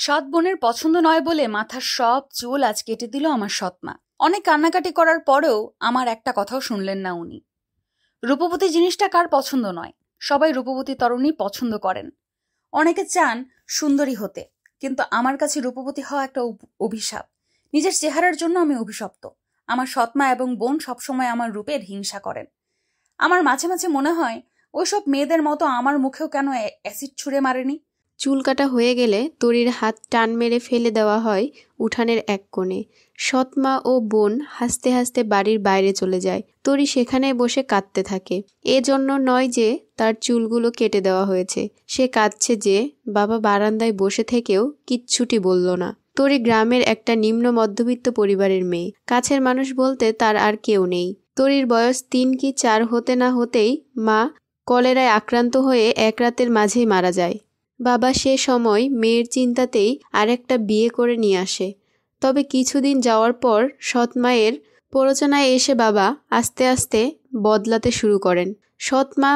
সৎ বোনের পছন্দ নয় বলে মাথার সব চুল আজ কেটে দিল আমার সৎমা। অনেক কান্নাকাটি করার পরেও আমার একটা কথাও শুনলেন না উনি। রূপবতী জিনিসটা কার পছন্দ নয়? সবাই রূপবতী তরুণী পছন্দ করেন। অনেকে চান সুন্দরী হতে, কিন্তু আমার কাছে রূপবতী হওয়া একটা অভিশাপ। নিজের চেহারার জন্য আমি অভিশপ্ত। আমার সৎমা এবং বোন সবসময় আমার রূপের হিংসা করেন। আমার মাঝে মাঝে মনে হয় ওইসব মেয়েদের মতো আমার মুখেও কেন অ্যাসিড ছুঁড়ে মারেনি। চুল কাটা হয়ে গেলে তরির হাত টান মেরে ফেলে দেওয়া হয় উঠানের এক কোণে। সৎমা ও বোন হাসতে হাসতে বাড়ির বাইরে চলে যায়। তরি সেখানে বসে কাঁদতে থাকে। এজন্য নয় যে তার চুলগুলো কেটে দেওয়া হয়েছে, সে কাঁদছে যে বাবা বারান্দায় বসে থেকেও কিচ্ছুটি বলল না। তরি গ্রামের একটা নিম্ন মধ্যবিত্ত পরিবারের মেয়ে। কাছের মানুষ বলতে তার আর কেউ নেই। তরির বয়স 3 কি 4 হতে না হতেই মা কলেরায় আক্রান্ত হয়ে এক রাতের মাঝেই মারা যায়। বাবা সে সময় মেয়ের চিন্তাতেই আরেকটা বিয়ে করে নিয়ে আসে। তবে কিছুদিন যাওয়ার পর সৎ মায়ের প্ররোচনায় এসে বাবা আস্তে আস্তে বদলাতে শুরু করেন। সৎ মা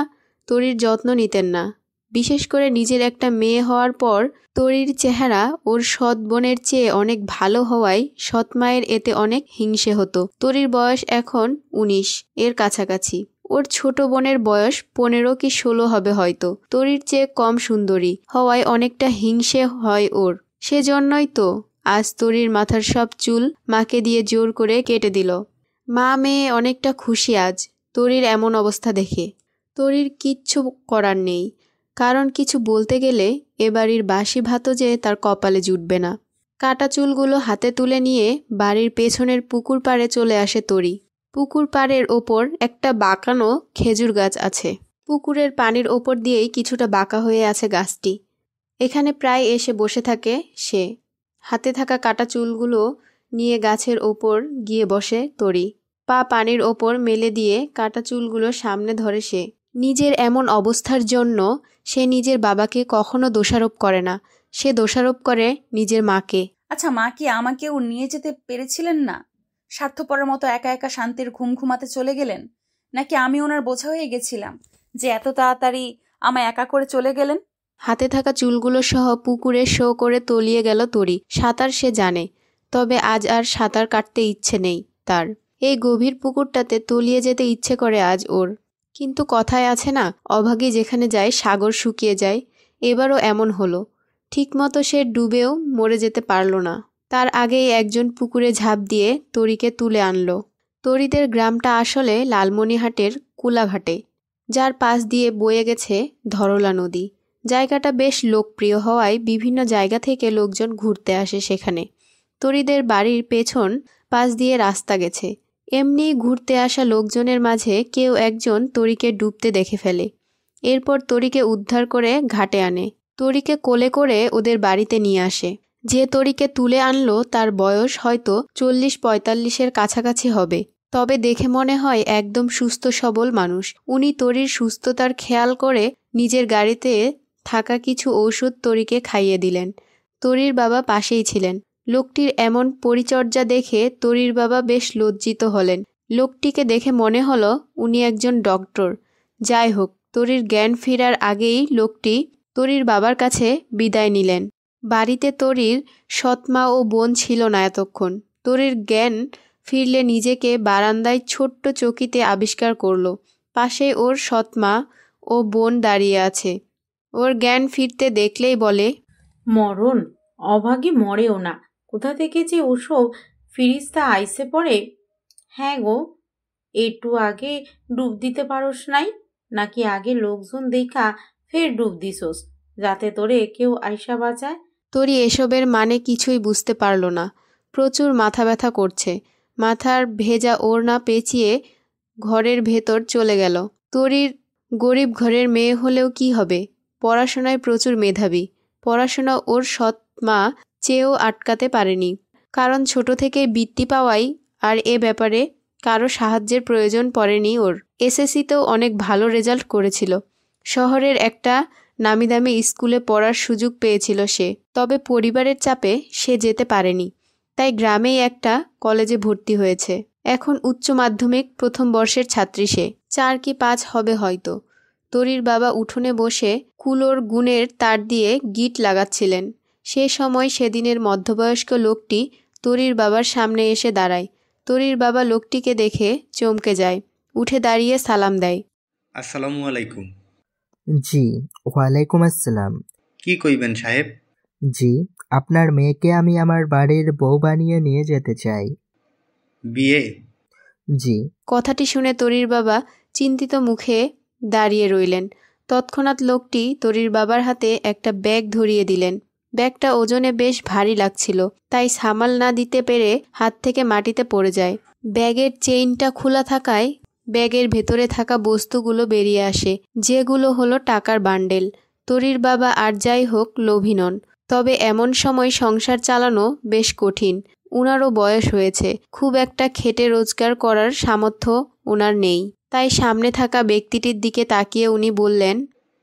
তরির যত্ন নিতেন না। বিশেষ করে নিজের একটা মেয়ে হওয়ার পর তরির চেহারা ওর সৎ বোনের চেয়ে অনেক ভালো হওয়ায় সৎ মায়ের এতে অনেক হিংসে হতো। তরির বয়স এখন 19 এর কাছাকাছি। ওর ছোট বোনের বয়স 15 কি 16 হবে হয়তো। তরির চেয়ে কম সুন্দরী হওয়ায় অনেকটা হিংসে হয় ওর। সেজন্যই তো আজ তরির মাথার সব চুল মাকে দিয়ে জোর করে কেটে দিল। মা মেয়ে অনেকটা খুশি আজ তরির এমন অবস্থা দেখে। তরির কিচ্ছু করার নেই, কারণ কিছু বলতে গেলে এ বাড়ির বাসি ভাতও যে তার কপালে জুটবে না। কাটা চুলগুলো হাতে তুলে নিয়ে বাড়ির পেছনের পুকুর পাড়ে চলে আসে তরি। পুকুর পাড়ের ওপর একটা বাঁকানো খেজুর গাছ আছে। পুকুরের পানির ওপর দিয়েই কিছুটা বাঁকা হয়ে আছে গাছটি। এখানে প্রায় এসে বসে থাকে সে। হাতে থাকা কাটা চুলগুলো নিয়ে গাছের ওপর গিয়ে বসে তরি। পা পানির ওপর মেলে দিয়ে কাটা চুলগুলো সামনে ধরে সে। নিজের এমন অবস্থার জন্য সে নিজের বাবাকে কখনো দোষারোপ করে না, সে দোষারোপ করে নিজের মাকে। আচ্ছা, মা কি আমাকেও নিয়ে যেতে পেরেছিলেন না? স্বার্থপরের মতো একা একা শান্তির ঘুম ঘুমাতে চলে গেলেন? নাকি আমি ওনার বোঝা হয়ে গেছিলাম যে এত তাড়াতাড়ি আমায় একা করে চলে গেলেন? হাতে থাকা চুলগুলো সহ পুকুরে শো করে তলিয়ে গেল তরি। সাঁতার সে জানে, তবে আজ আর সাঁতার কাটতে ইচ্ছে নেই তার। এই গভীর পুকুরটাতে তলিয়ে যেতে ইচ্ছে করে আজ ওর। কিন্তু কথায় আছে না, অভাগী যেখানে যায় সাগর শুকিয়ে যায়। এবারও এমন হলো। ঠিকমতো সে ডুবেও মরে যেতে পারল না। তার আগেই একজন পুকুরে ঝাঁপ দিয়ে তরিকে তুলে আনলো। তরিদের গ্রামটা আসলে লালমনিরহাটের কুলাঘাটে, যার পাশ দিয়ে বয়ে গেছে ধরলা নদী। জায়গাটা বেশ লোকপ্রিয় হওয়ায় বিভিন্ন জায়গা থেকে লোকজন ঘুরতে আসে সেখানে। তরিদের বাড়ির পেছন পাশ দিয়ে রাস্তা গেছে। এমনি ঘুরতে আসা লোকজনের মাঝে কেউ একজন তরিকে ডুবতে দেখে ফেলে। এরপর তরিকে উদ্ধার করে ঘাটে আনে। তরিকে কোলে করে ওদের বাড়িতে নিয়ে আসে। যে তরিকে তুলে আনলো তার বয়স হয়তো 40-45-এর কাছাকাছি হবে। তবে দেখে মনে হয় একদম সুস্থ সবল মানুষ। উনি তরির সুস্থতার খেয়াল করে নিজের গাড়িতে থাকা কিছু ঔষধ তরিকে খাইয়ে দিলেন। তরির বাবা পাশেই ছিলেন। লোকটির এমন পরিচর্যা দেখে তরির বাবা বেশ লজ্জিত হলেন। লোকটিকে দেখে মনে হলো উনি একজন ডক্টর। যাই হোক, তরির জ্ঞান ফেরার আগেই লোকটি তরির বাবার কাছে বিদায় নিলেন। বাড়িতে তরির সৎমা ও বোন ছিল না এতক্ষণ। তরির জ্ঞান ফিরলে নিজেকে বারান্দায় ছোট্ট চকিতে আবিষ্কার করল। পাশে ওর সৎমা ও বোন দাঁড়িয়ে আছে। ওর জ্ঞান ফিরতে দেখলেই বলে, মরণ, অভাগী মরেও না। কোথা থেকে যে ওসব ফিরিস্তা আইসে পড়ে। হ্যাঁ গো, একটু আগে ডুব দিতে পারোস নাই? নাকি আগে লোকজন দেখা ফের ডুব দিছোস, যাতে তোরে কেউ আইসা বাঁচায়? তরি এসবের মানে কিছুই বুঝতে পারল না। প্রচুর মাথা ব্যথা করছে। মাথার ভেজা ওড়না পেঁচিয়ে ঘরের ভেতর চলে গেল। তরির গরিব ঘরের মেয়ে হলেও কি হবে, পড়াশোনায় প্রচুর মেধাবী। পড়াশোনা ওর সৎ মা চেয়েও আটকাতে পারেনি, কারণ ছোট থেকে বৃত্তি পাওয়াই আর এ ব্যাপারে কারো সাহায্যের প্রয়োজন পড়েনি ওর। এসএসসিতেও অনেক ভালো রেজাল্ট করেছিল। শহরের একটা নামিদামি স্কুলে পড়ার সুযোগ পেয়েছিল সে। তবে পরিবারের চাপে সে যেতে পারেনি, তাই গ্রামেই একটা কলেজে ভর্তি হয়েছে। এখন উচ্চ মাধ্যমিক প্রথম বর্ষের ছাত্রী সে। 4 কি 5 হবে হয়তো। তরির বাবা উঠোনে বসে কুলোর গুণের তার দিয়ে গিট লাগাচ্ছিলেন। সে সময় সেদিনের মধ্যবয়স্ক লোকটি তরির বাবার সামনে এসে দাঁড়ায়। তরির বাবা লোকটিকে দেখে চমকে যায়, উঠে দাঁড়িয়ে সালাম দেয়। আসসালামু আলাইকুম। জি, ওয়ালাইকুম আসসালাম। কি কইবেন সাহেব? জি, আপনার মেয়েকে আমি আমার বাড়ির বউ বানিয়ে নিয়ে যেতে চাই। বিয়ে? জি। কথাটি শুনে তরির বাবা চিন্তিত মুখে দাঁড়িয়ে রইলেন। তৎক্ষণাৎ লোকটি তরির বাবার হাতে একটা ব্যাগ ধরিয়ে দিলেন। ব্যাগটা ওজনে বেশ ভারী লাগছিল, তাই সামাল না দিতে পেরে হাত থেকে মাটিতে পড়ে যায়। ব্যাগের চেইনটা খোলা থাকায় ব্যাগের ভেতরে থাকা বস্তুগুলো বেরিয়ে আসে, যেগুলো হলো টাকার বান্ডেল। তরির বাবা আর যাই হোক লোভী নন, তবে এমন সময় সংসার চালানো বেশ কঠিন। উনারও বয়স হয়েছে, খুব একটা খেটে রোজগার করার সামর্থ্য ওনার নেই। তাই সামনে থাকা ব্যক্তিটির দিকে তাকিয়ে উনি বললেন,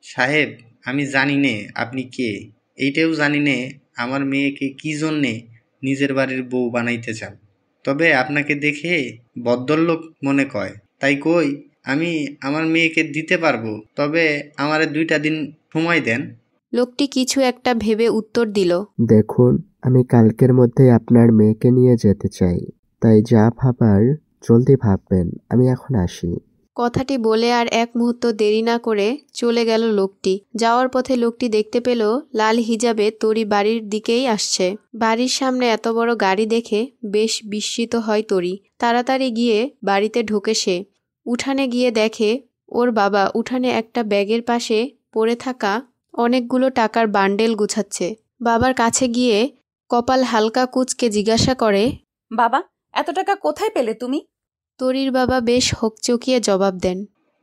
সাহেব, আমি জানি নে আপনি কে, এইটাও জানি নে আমার মেয়েকে কি জন্যে নিজের বাড়ির বউ বানাইতে চান। তবে আপনাকে দেখে ভদ্রলোক মনে কয়, তাই কই আমি আমার মেয়েকে দিতে পারবো, তবে আমারে 2টা দিন সময় দেন। লোকটি কিছু একটা ভেবে উত্তর দিল, দেখুন, আমি কালকের মধ্যে আপনার মেয়েকে নিয়ে যেতে চাই, তাই যা ভাবার জলদি ভাববেন। আমি এখন আসি। কথাটি বলে আর এক মুহূর্ত দেরি না করে চলে গেল লোকটি। যাওয়ার পথে লোকটি দেখতে পেল লাল হিজাবে তরি বাড়ির দিকেই আসছে। বাড়ির সামনে এত বড় গাড়ি দেখে বেশ বিস্মিত হয় তরি। তাড়াতাড়ি গিয়ে বাড়িতে ঢোকে সে। উঠানে গিয়ে দেখে ওর বাবা উঠানে একটা ব্যাগের পাশে পড়ে থাকা অনেকগুলো টাকার বান্ডেল গুছাচ্ছে। বাবার কাছে গিয়ে কপাল হালকা কুঁচকে জিজ্ঞাসা করে, বাবা, এত টাকা কোথায় পেলে তুমি? তরির বাবা বেশ হকচকিয়ে জবাব দেন,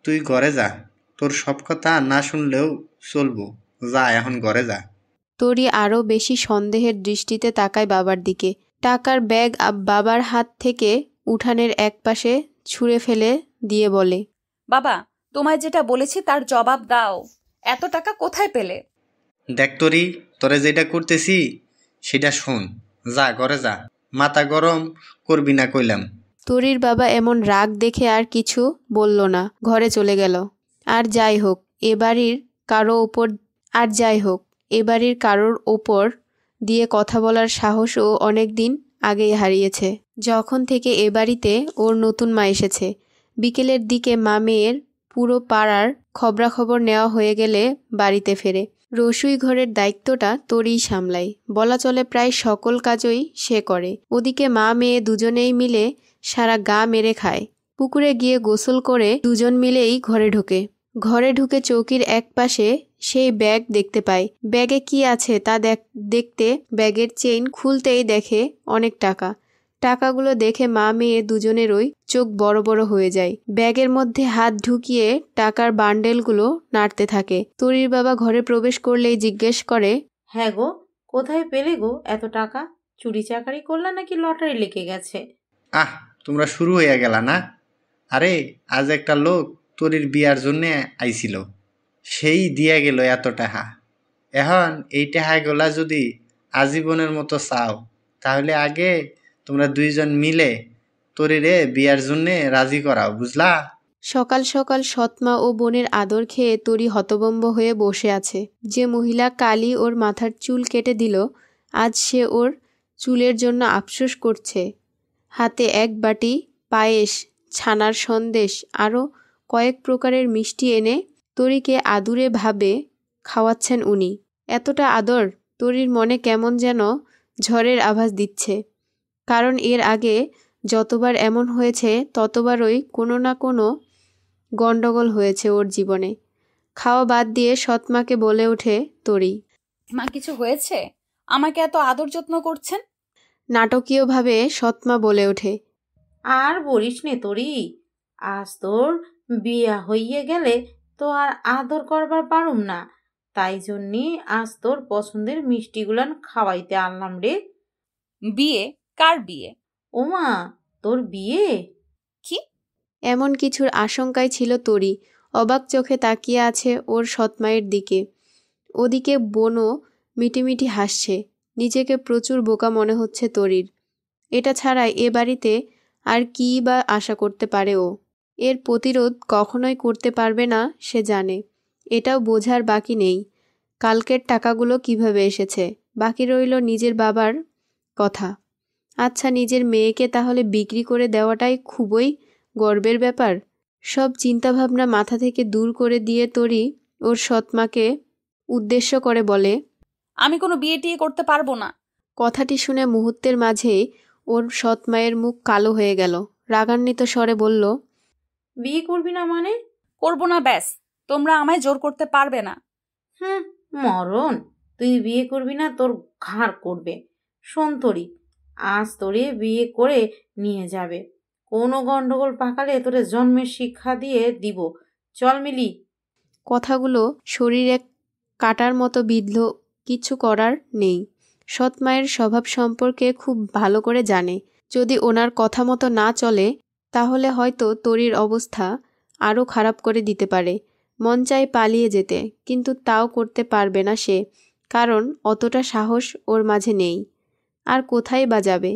তুই ঘরে যা, তোর সব কথা না শুনলেও চলবো, যা এখন ঘরে যা। তরি আরও বেশি সন্দেহের দৃষ্টিতে তাকায় বাবার দিকে। টাকার ব্যাগ বাবার হাত থেকে উঠানের একপাশে ছুঁড়ে ফেলে দিয়ে বলে, বাবা, তোমায় যেটা বলেছি তার জবাব দাও। এত টাকা কোথায় পেলে? দেখ তরি, তোরে যেটা করতেছি সেটা শোন, যা ঘরে যা, মাথা গরম করবি না কইলাম। তরির বাবা এমন রাগ দেখে আর কিছু বলল না, ঘরে চলে গেল। আর যাই হোক এ বাড়ির কারোর ওপর দিয়ে কথা বলার সাহসও অনেক দিন আগেই হারিয়েছে, যখন থেকে এ বাড়িতে ওর নতুন মা এসেছে। বিকেলের দিকে মা মেয়ের পুরো পাড়ার খবরাখবর নেওয়া হয়ে গেলে বাড়িতে ফেরে। রসুই ঘরের দায়িত্বটা তরিই সামলায়, বলা চলে প্রায় সকল কাজই সে করে। ওদিকে মা মেয়ে দুজনেই মিলে সারা গা মেরে খায়। পুকুরে গিয়ে গোসল করে দুজন মিলেই ঘরে ঢোকে। ঘরে ঢুকে চৌকির এক পাশে সেই ব্যাগ দেখতে পায়। ব্যাগে কি আছে তা দেখতে ব্যাগের চেইন খুলতেই দেখে অনেক টাকা। টাকাগুলো দেখে মা মেয়ে দুজনেরই চোখ বড় বড় হয়ে যায়। ব্যাগের মধ্যে হাত ঢুকিয়ে টাকার বান্ডেলগুলো নাড়তে থাকে। তরির বাবা ঘরে প্রবেশ করলেই জিজ্ঞেস করে, হ্যাঁ গো, কোথায় পেলে গো এত টাকা? চুরি চাকারি করলা নাকি লটারি লেগে গেছে? আহ, তোমরা শুরু হয়ে গেলা না? আরে, আজ একটা লোক তরির বিয়ার জন্য আইছিল, সেই দিয়া গেল এত টাকা। এখন এই টাকাগুলা যদি আজীবনের মতো চাও, তাহলে আগে তোমরা 2জন মিলে তরিরে বিয়ার জন্য রাজি করাও, বুঝলা? সকাল সকাল সৎমা ও বোনের আদর খেয়ে তরি হতবম্ব হয়ে বসে আছে। যে মহিলা কালি ওর মাথার চুল কেটে দিল, আজ সে ওর চুলের জন্য আফসোস করছে। হাতে এক বাটি পায়েস, ছানার সন্দেশ আরও কয়েক প্রকারের মিষ্টি এনে তরিকে আদুরে ভাবে খাওয়াচ্ছেন উনি। এতটা আদর তরির মনে কেমন যেন ঝড়ের আভাস দিচ্ছে। কারণ এর আগে যতবার এমন হয়েছে ততবারই কোনো না কোনো গণ্ডগোল হয়েছে ওর জীবনে। খাওয়া বাদ দিয়ে সৎমাকে বলে ওঠে তরি, মা, কিছু হয়েছে? আমাকে এত আদর যত্ন করছেন? নাটকীয়ভাবে সৎমা বলে ওঠে, আর বলিস নে তোরি, আজ তোর বিয়া হইয়ে গেলে তো আর আদর করবার পারুম না, তাই জন্যে আজ তোর পছন্দের মিষ্টিগুলান খাওয়াইতে আনলাম রে। বিয়ে? কার বিয়ে? ওমা, তোর বিয়ে? কি? এমন কিছুর আশঙ্কায় ছিল তরি। অবাক চোখে তাকিয়ে আছে ওর সৎমায়ের দিকে। ওদিকে বোনও মিটিমিটি হাসছে। নিজেকে প্রচুর বোকা মনে হচ্ছে তরির। এটা ছাড়া এ বাড়িতে আর কী বা আশা করতে পারে ও? এর প্রতিরোধ কখনোই করতে পারবে না সে জানে। এটাও বোঝার বাকি নেই কালকের টাকাগুলো কিভাবে এসেছে। বাকি রইল নিজের বাবার কথা। আচ্ছা, নিজের মেয়েকে তাহলে বিক্রি করে দেওয়াটাই খুবই গর্বের ব্যাপার। সব চিন্তাভাবনা মাথা থেকে দূর করে দিয়ে তরি ওর সৎমাকে উদ্দেশ্য করে বলে, আমি কোনো বিয়ে টিয়ে করতে পারবো না। কথাটি শুনে মুহূর্তের মাঝেই ওর সৎমায়ের মুখ কালো হয়ে গেল। রাগান্বিত স্বরে বলল, বিয়ে করবি না মানে? করবো না ব্যাস, তোমরা আমায় জোর করতে পারবে না। মরণ, তুই বিয়ে করবি না তোর ঘাড় করবে। শোন তরি, আজ তোরে বিয়ে করে নিয়ে যাবে। কোনো গন্ডগোল পাকালে তোরে জন্মের শিক্ষা দিয়ে দিব। চল মিলি। কথাগুলো শরীরে কাটার মতো বিঁধল। কিছু করার নেই। সৎমায়ের স্বভাব সম্পর্কে খুব ভালো করে জানে। যদি ওনার কথা মতো না চলে তাহলে হয়তো তরির অবস্থা আরও খারাপ করে দিতে পারে। মন চায় পালিয়ে যেতে, কিন্তু তাও করতে পারবে না সে, কারণ অতটা সাহস ওর মাঝে নেই। আর কোথায় বা যাবে,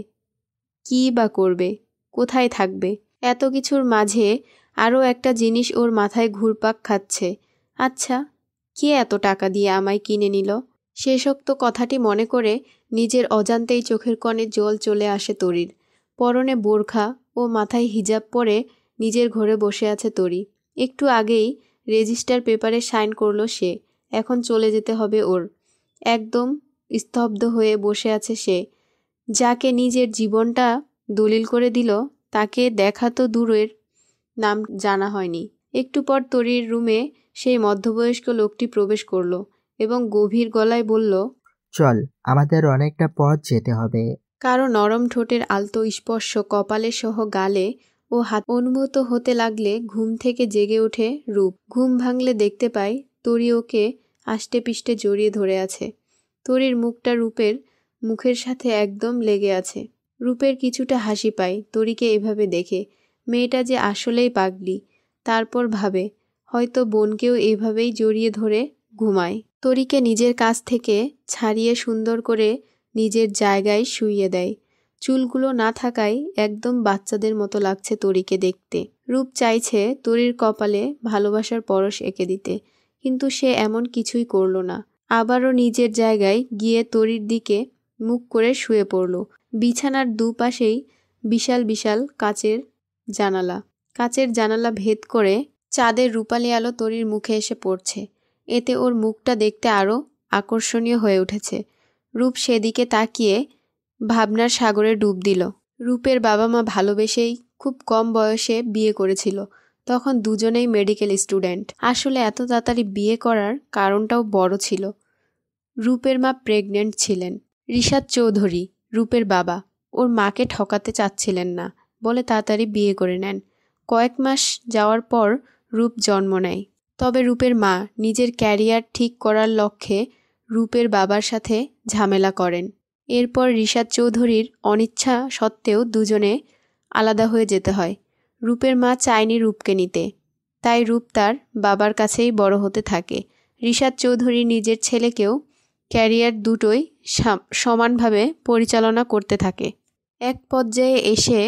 কী বা করবে, কোথায় থাকবে? এত কিছুর মাঝে আরও একটা জিনিস ওর মাথায় ঘুরপাক খাচ্ছে। আচ্ছা, কে এত টাকা দিয়ে আমায় কিনে নিল? শেষোক্ত কথাটি মনে করে নিজের অজান্তেই চোখের কোণে জল চলে আসে তরির। পরনে বোরখা ও মাথায় হিজাব পরে নিজের ঘরে বসে আছে তরি। একটু আগেই রেজিস্টার পেপারে সাইন করলো সে। এখন চলে যেতে হবে ওর। একদম স্তব্ধ হয়ে বসে আছে সে। যাকে নিজের জীবনটা দলিল করে দিল তাকে দেখা তো দূরের, নাম জানা হয়নি। একটু পর তরির রুমে সেই মধ্যবয়স্ক লোকটি প্রবেশ করলো এবং গভীর গলায় বলল, চল, আমাদের অনেকটা পথ যেতে হবে। কারো নরম ঠোঁটের আলতো স্পর্শ কপালে সহ গালে ও হাত অনুভূত হতে লাগলে ঘুম থেকে জেগে ওঠে রূপ। ঘুম ভাঙলে দেখতে পায় তরি ওকে আষ্টে পিষ্টে জড়িয়ে ধরে আছে। তরির মুখটা রূপের মুখের সাথে একদম লেগে আছে। রূপের কিছুটা হাসি পায় তরিকে এভাবে দেখে। মেয়েটা যে আসলেই পাগলি। তারপর ভাবে, হয়তো বোনকেও এভাবেই জড়িয়ে ধরে ঘুমায়। তরিকে নিজের কাছ থেকে ছাড়িয়ে সুন্দর করে নিজের জায়গায় শুইয়ে দেয়। চুলগুলো না থাকায় একদম বাচ্চাদের মতো লাগছে তরিকে দেখতে। রূপ চাইছে তরির কপালে ভালোবাসার পরশ এঁকে দিতে, কিন্তু সে এমন কিছুই করল না। আবারও নিজের জায়গায় গিয়ে তরির দিকে মুখ করে শুয়ে পড়ল। বিছানার দুপাশেই বিশাল বিশাল কাচের জানালা। কাচের জানালা ভেদ করে চাঁদের রূপালি আলো তরির মুখে এসে পড়ছে। এতে ওর মুখটা দেখতে আরও আকর্ষণীয় হয়ে উঠেছে। রূপ সেদিকে তাকিয়ে ভাবনার সাগরে ডুব দিল। রূপের বাবা মা ভালোবেসেই খুব কম বয়সে বিয়ে করেছিল। তখন দুজনেই মেডিকেল স্টুডেন্ট। আসলে এত তাড়াতাড়ি বিয়ে করার কারণটাও বড় ছিল। রূপের মা প্রেগনেন্ট ছিলেন। রিশাদ চৌধুরী, রূপের বাবা, ওর মাকে ঠকাতে চাচ্ছিলেন না বলে তাড়াতাড়ি বিয়ে করে নেন। কয়েক মাস যাওয়ার পর রূপ জন্ম নেয়। তবে রূপের মা নিজের ক্যারিয়ার ঠিক করার লক্ষ্যে রূপের বাবার সাথে ঝামেলা করেন। এরপর রিশাদ চৌধুরীর অনিচ্ছা সত্ত্বেও দুজনে আলাদা হয়ে যেতে হয়। রূপের মা চায়নি রূপকে নিতে, তাই রূপ তার বাবার কাছেই বড় হতে থাকে। রিশাদ চৌধুরী নিজের ছেলেকেও ক্যারিয়ার দুটোই সমানভাবে পরিচালনা করতে থাকে। এক পর্যায়ে এসে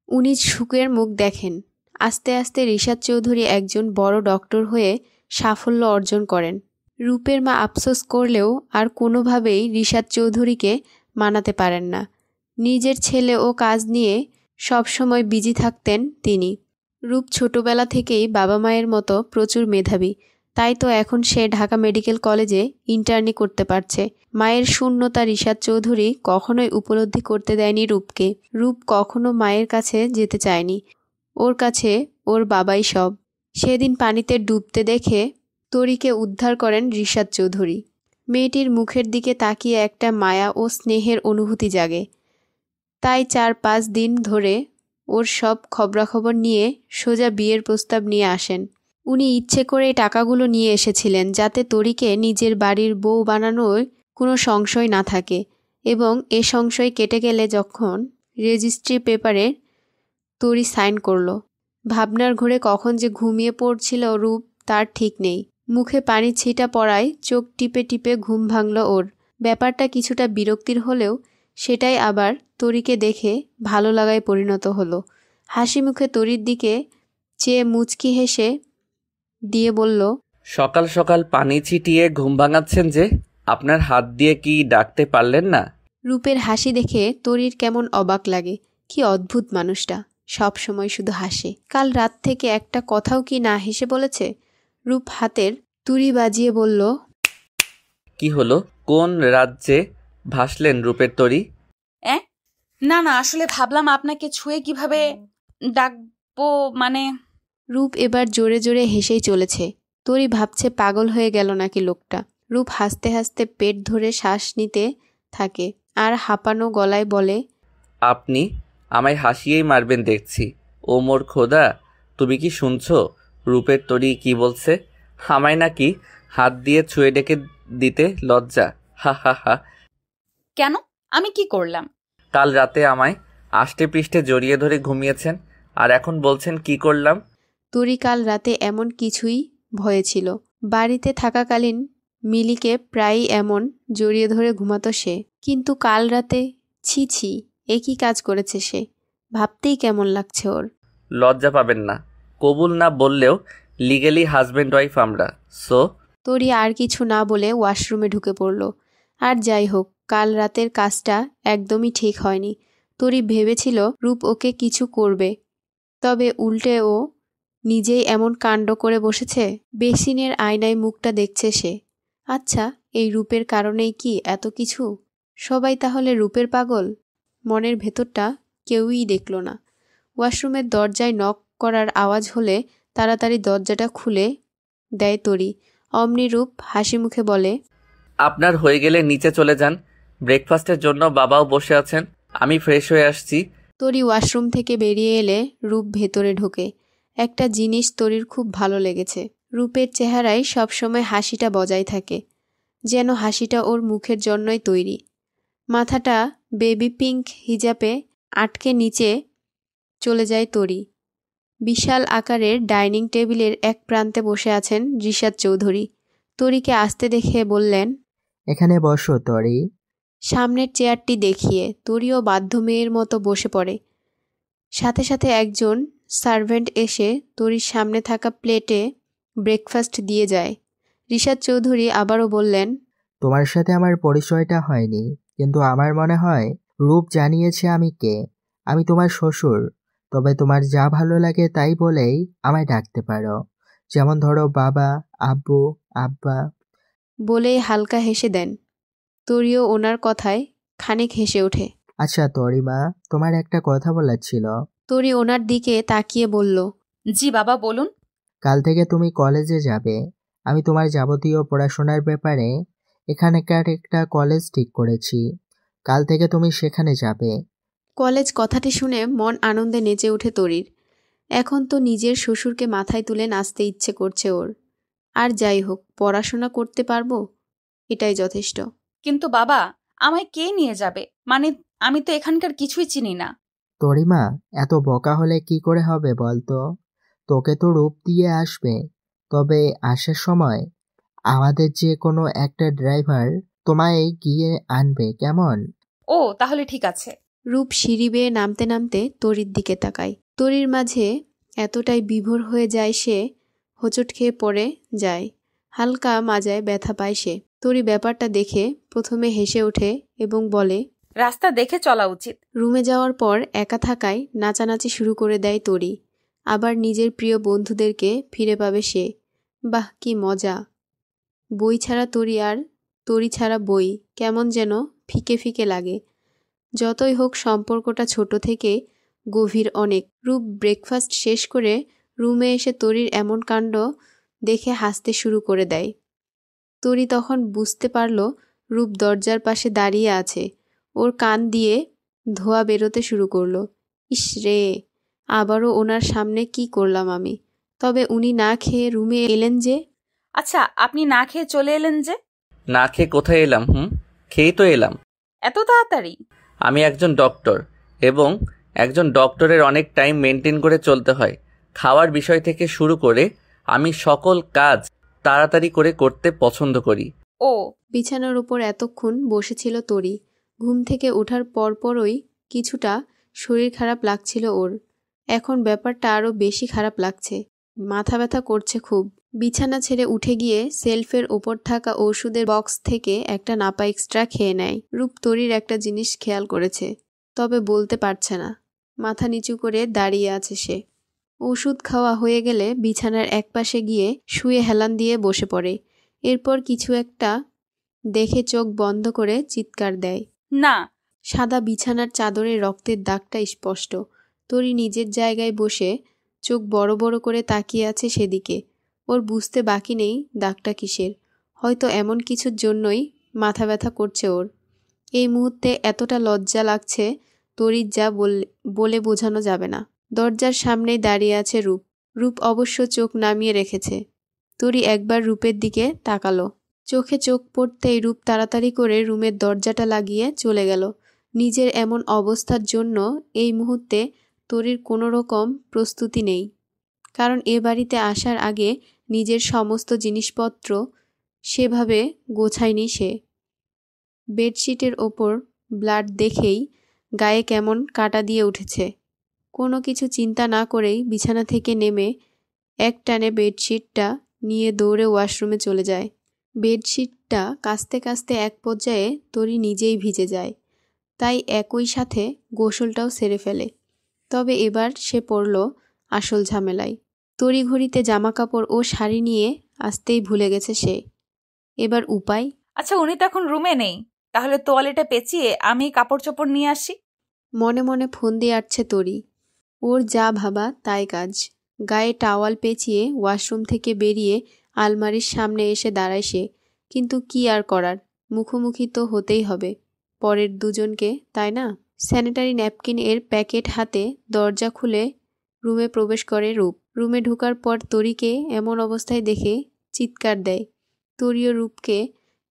উনি সুখের মুখ দেখেন। আস্তে আস্তে রিশাদ চৌধুরী একজন বড় ডক্টর হয়ে সাফল্য অর্জন করেন। রূপের মা আফসোস করলেও আর কোনোভাবেই রিশাদ চৌধুরীকে মানাতে পারেন না। নিজের ছেলে ও কাজ নিয়ে সবসময় বিজি থাকতেন তিনি। রূপ ছোটবেলা থেকেই বাবা মায়ের মতো প্রচুর মেধাবী, তাই তো এখন সে ঢাকা মেডিকেল কলেজে ইন্টার্নি করতে পারছে। মায়ের শূন্যতা রিশাদ চৌধুরী কখনোই উপলব্ধি করতে দেয়নি রূপকে। রূপ কখনো মায়ের কাছে যেতে চায়নি। ওর কাছে ওর বাবাই সব। সেদিন পানিতে ডুবতে দেখে তরিকে উদ্ধার করেন রিশাদ চৌধুরী। মেয়েটির মুখের দিকে তাকিয়ে একটা মায়া ও স্নেহের অনুভূতি জাগে। তাই 4-5 দিন ধরে ওর সব খবরাখবর নিয়ে সোজা বিয়ের প্রস্তাব নিয়ে আসেন। উনি ইচ্ছে করে টাকাগুলো নিয়ে এসেছিলেন যাতে তরিকে নিজের বাড়ির বউ বানানোর কোনো সংশয় না থাকে, এবং এ সংশয় কেটে গেলে যখন রেজিস্ট্রি পেপারে তরি সাইন করলো। ভাবনার ঘোরে কখন যে ঘুমিয়ে পড়ছিল রূপ তার ঠিক নেই। মুখে পানি ছিটা পড়ায় চোখ টিপে টিপে ঘুম ভাঙল ওর। ব্যাপারটা কিছুটা বিরক্তির হলেও সেটাই আবার তরিকে দেখে ভালো লাগায় পরিণত হলো। হাসি মুখে তরির দিকে চেয়ে মুচকি হেসে দিয়ে বলল, সকাল সকাল পানি ছিটিয়ে ঘুম ভাঙাচ্ছেন যে? আপনার হাত দিয়ে কি ডাকতে পারলেন না? রূপের হাসি দেখে তরির কেমন অবাক লাগে। কি অদ্ভুত মানুষটা, সব সময় শুধু হাসে। কাল রাত থেকে একটা কথাও কি না হেসে বলেছে? রূপ হাতের তুড়ি বাজিয়ে বলল, কি হলো? কোন রাজ্যে ভাসলেন রূপের তরী? না না, আসলে ভাবলাম আপনাকে ছুঁয়ে কিভাবে ডাকবো, মানে। রূপ এবার জোরে জোরে হেসেই চলেছে। তরি ভাবছে পাগল হয়ে গেল নাকি লোকটা। রূপ হাসতে হাসতে পেট ধরে শ্বাস নিতে থাকে আর হাঁপানো গলায় বলে, আপনি আমায় হাসিয়েই মারবেন দেখছি। ও মোর খোদা, তুমি কি শুনছো? রূপের তরী কি বলছে? আমায় নাকি হাত দিয়ে ছুঁয়ে ডেকে দিতে লজ্জা। হা হা হা। কেন? আমি কি করলাম? কাল রাতে আমায় আষ্টে পৃষ্ঠে জড়িয়ে ধরে ঘুমিয়েছেন, আর এখন বলছেন কি করলাম? তরি কাল রাতে এমন কিছুই ভয়ে ছিল। বাড়িতে থাকাকালীন মিলিকে প্রায়ই এমন জড়িয়ে ধরে ঘুমাতো সে, কিন্তু কাল রাতে ছি ছি, এ কি কাজ করেছে সে? ভাবতেই কেমন লাগছে ওর। লজ্জা পাবেন না, কবুল না বললেও লিগেলি হাজব্যান্ড ওয়াইফ আমরা, সো। তরি আর কিছু না বলে ওয়াশরুমে ঢুকে পড়ল। আর যাই হোক, কাল রাতের কাজটা একদমই ঠিক হয়নি। তরি ভেবেছিল রূপ ওকে কিছু করবে, তবে উল্টে ও নিজেই এমন কাণ্ড করে বসেছে। বেসিনের আয়নায় মুখটা দেখছে সে। আচ্ছা, এই রূপের কারণেই কি এত কিছু? সবাই তাহলে রূপের পাগল? মনের ভেতরটা কেউই দেখল না। ওয়াশরুমের দরজায় নক করার আওয়াজ হলে তাড়াতাড়ি দরজাটা খুলে দেয় তরি। অমনি রূপ হাসি মুখে বলে, আপনার হয়ে গেলে নিচে চলে যান, ব্রেকফাস্টের জন্য বাবাও বসে আছেন, আমি ফ্রেশ হয়ে আসছি। তরি ওয়াশরুম থেকে বেরিয়ে এলে রূপ ভেতরে ঢোকে। একটা জিনিস তরির খুব ভালো লেগেছে। রূপের চেহারায় সবসময় হাসিটা বজায় থাকে, যেন হাসিটা ওর মুখের জন্যই তৈরি। মাথাটা বেবি পিঙ্ক হিজাবে আটকে নিচে চলে যায় তরি। বিশাল আকারের ডাইনিং টেবিলের এক প্রান্তে বসে আছেন রিশাদ চৌধুরী। তরিকে আসতে দেখে বললেন, এখানে বসো তরি। সামনের চেয়ারটি দেখিয়ে তরিও বাধ্য মেয়ের মতো বসে পড়ে। সাথে সাথে একজন সার্ভেন্ট এসে তরির সামনে থাকা প্লেটে ব্রেকফাস্ট দিয়ে যায়। রিশাদ চৌধুরী আবারও বললেন, তোমার সাথে আমার পরিচয়টা হয়নি, কিন্তু আমার মনে হয় রূপ জানিয়েছে আমি কে। আমি তোমার শ্বশুর। তবে তোমার যা ভালো লাগে তাই বলেই আমায় ডাকতে পারো, যেমন ধরো বাবা, আব্বু, আব্বা। বলেই হালকা হেসে দেন। তরিও ওনার কথায় খানিক হেসে ওঠে। আচ্ছা তরিমা, তোমার একটা কথা বলার ছিল। তরি ওনার দিকে তাকিয়ে বলল, জি বাবা, বলুন। কাল থেকে তুমি কলেজে যাবে। আমি তোমার যাবতীয় পড়াশোনার ব্যাপারে এখানকার একটা কলেজ ঠিক করেছি। কাল থেকে তুমি সেখানে যাবে। কলেজ কথাটি শুনে মন আনন্দে নেচে ওঠে তরির। এখন তো নিজের শ্বশুরকে মাথায় তুলে নাচতে ইচ্ছে করছে ওর। আর যাই হোক, পড়াশোনা করতে পারবো, এটাই যথেষ্ট। কিন্তু বাবা, আমায় কে নিয়ে যাবে? মানে, আমি তো এখানকার কিছুই চিনি না। তরিমা, এত বোকা হলে কি করে হবে বলতো? তোকে তো রূপ দিয়ে আসবে, তবে আসার সময় আমাদের যে কোনো একটা ড্রাইভার তোমায় গিয়ে আনবে, কেমন? ও, তাহলে ঠিক আছে। রূপ সিঁড়ি বেয়ে নামতে নামতে তরির দিকে তাকায়। তরির মাঝে এতটাই বিভোর হয়ে যায় সে হোঁচট খেয়ে পড়ে যায়। হালকা মাজায় ব্যথা পায় সে। তরি ব্যাপারটা দেখে প্রথমে হেসে ওঠে এবং বলে, রাস্তা দেখে চলা উচিত। রুমে যাওয়ার পর একা থাকায় নাচানাচি শুরু করে দেয় তরি। আবার নিজের প্রিয় বন্ধুদেরকে ফিরে পাবে সে। বাহ, কি মজা! বই ছাড়া তরি আর তরি ছাড়া বই কেমন যেন ফিকে ফিকে লাগে। যতই হোক সম্পর্কটা ছোট থেকে গভীর অনেক। রূপ ব্রেকফাস্ট শেষ করে রুমে এসে তরির এমন কাণ্ড দেখে হাসতে শুরু করে দেয়। তরি তখন বুঝতে পারল রূপ দরজার পাশে দাঁড়িয়ে আছে। ওর কান দিয়ে ধোঁয়া বেরোতে শুরু করলো। ইস রে, আবারও ওনার সামনে কি করলাম আমি? তবে উনি না খেয়ে রুমে এলেন যে? আচ্ছা, আপনি না খেয়ে চলে এলেন যে? না খেয়ে কোথায় এলাম? খেয়েই তো এলাম। এত তাড়াতাড়ি? আমি একজন ডক্টর, এবং একজন ডক্টরের অনেক টাইম মেনটেন করে চলতে হয়। খাওয়ার বিষয় থেকে শুরু করে আমি সকল কাজ তাড়াতাড়ি করে করতে পছন্দ করি। ও। বিছানার উপর এতক্ষণ বসেছিল তরি। ঘুম থেকে ওঠার পরপরই কিছুটা শরীর খারাপ লাগছিল ওর। এখন ব্যাপারটা আরও বেশি খারাপ লাগছে। মাথা ব্যথা করছে খুব। বিছানা ছেড়ে উঠে গিয়ে সেলফের ওপর থাকা ওষুধের বক্স থেকে একটা নাপা এক্সট্রা খেয়ে নেয়। রূপ তরির একটা জিনিস খেয়াল করেছে, তবে বলতে পারছে না। মাথা নিচু করে দাঁড়িয়ে আছে সে। ওষুধ খাওয়া হয়ে গেলে বিছানার একপাশে গিয়ে শুয়ে হেলান দিয়ে বসে পড়ে। এরপর কিছু একটা দেখে চোখ বন্ধ করে চিৎকার দেয়। না। সাদা বিছানার চাদরে রক্তের দাগটা স্পষ্ট। তরি নিজের জায়গায় বসে চোখ বড় বড় করে তাকিয়ে আছে সেদিকে। ওর বুঝতে বাকি নেই দাগটা কিসের। হয়তো এমন কিছুর জন্যই মাথা ব্যথা করছে ওর। এই মুহূর্তে এতটা লজ্জা লাগছে তরির যা বলে বোঝানো যাবে না। দরজার সামনেই দাঁড়িয়ে আছে রূপ। রূপ অবশ্য চোখ নামিয়ে রেখেছে। তরি একবার রূপের দিকে তাকালো। চোখে চোখ পড়তেই রূপ তাড়াতাড়ি করে রুমের দরজাটা লাগিয়ে চলে গেল। নিজের এমন অবস্থার জন্য এই মুহূর্তে তরির কোনো রকম প্রস্তুতি নেই, কারণ এ বাড়িতে আসার আগে নিজের সমস্ত জিনিসপত্র সেভাবে গোছায়নি সে। বেডশিটের ওপর ব্লাড দেখেই গায়ে কেমন কাটা দিয়ে উঠেছে। কোনো কিছু চিন্তা না করেই বিছানা থেকে নেমে একটানে বেডশিটটা নিয়ে দৌড়ে ওয়াশরুমে চলে যায়। বেডশিটটা কাচতে কাচতে এক পর্যায়ে তরি নিজেই ভিজে যায়, তাই একই সাথে গোসলটাও সেরে ফেলে। তবে এবার সে পড়ল আসল ঝামেলায়। তড়িঘড়িতে জামাকাপড় ও শাড়ি নিয়ে আসতেই ভুলে গেছে সে। এবার উপায়? আচ্ছা, উনি তো এখন রুমে নেই, তাহলে তোয়ালেটা পেঁচিয়ে আমি কাপড় চোপড় নিয়ে আসি। মনে মনে ফোন দিয়ে আসছে তরি। ওর যা ভাবা তাই কাজ। গায়ে টাওয়াল পেঁচিয়ে ওয়াশরুম থেকে বেরিয়ে আলমারির সামনে এসে দাঁড়ায় সে। কিন্তু কি আর করার, মুখোমুখি তো হতেই হবে পরের দুজনকে, তাই না? স্যানিটারি ন্যাপকিন এর প্যাকেট হাতে দরজা খুলে রুমে প্রবেশ করে রূপ। রুমে ঢোকার পর তরিকে এমন অবস্থায় দেখে চিৎকার দেয়। তরিও রূপকে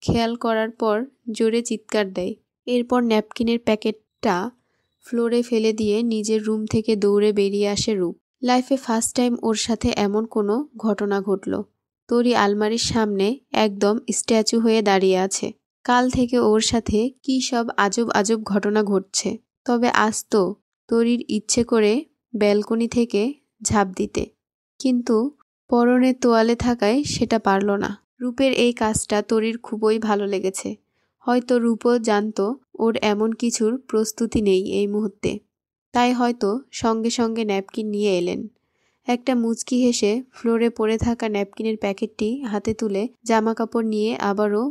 খেয়াল করার পর জোরে চিৎকার দেয়। এরপর ন্যাপকিনের প্যাকেটটা ফ্লোরে ফেলে দিয়ে নিজের রুম থেকে দৌড়ে বেরিয়ে আসে রূপ। লাইফে ফার্স্ট টাইম ওর সাথে এমন কোনো ঘটনা ঘটল। তরি আলমারির সামনে একদম স্ট্যাচু হয়ে দাঁড়িয়ে আছে। কাল থেকে ওর সাথে কী সব আজব আজব ঘটনা ঘটছে। তবে আজ তো তরির ইচ্ছে করে ব্যালকনি থেকে ঝাঁপ দিতে, কিন্তু পরনে তোয়ালে থাকায় সেটা পারল না। রূপের এই কাজটা তরির খুবই ভালো লেগেছে। হয়তো রূপও জানতো ওর এমন কিছুর প্রস্তুতি নেই এই মুহূর্তে, তাই হয়তো সঙ্গে সঙ্গে ন্যাপকিন নিয়ে এলেন। একটা মুচকি হেসে ফ্লোরে পড়ে থাকা ন্যাপকিনের প্যাকেটটি হাতে তুলে জামাকাপড় নিয়ে আবারও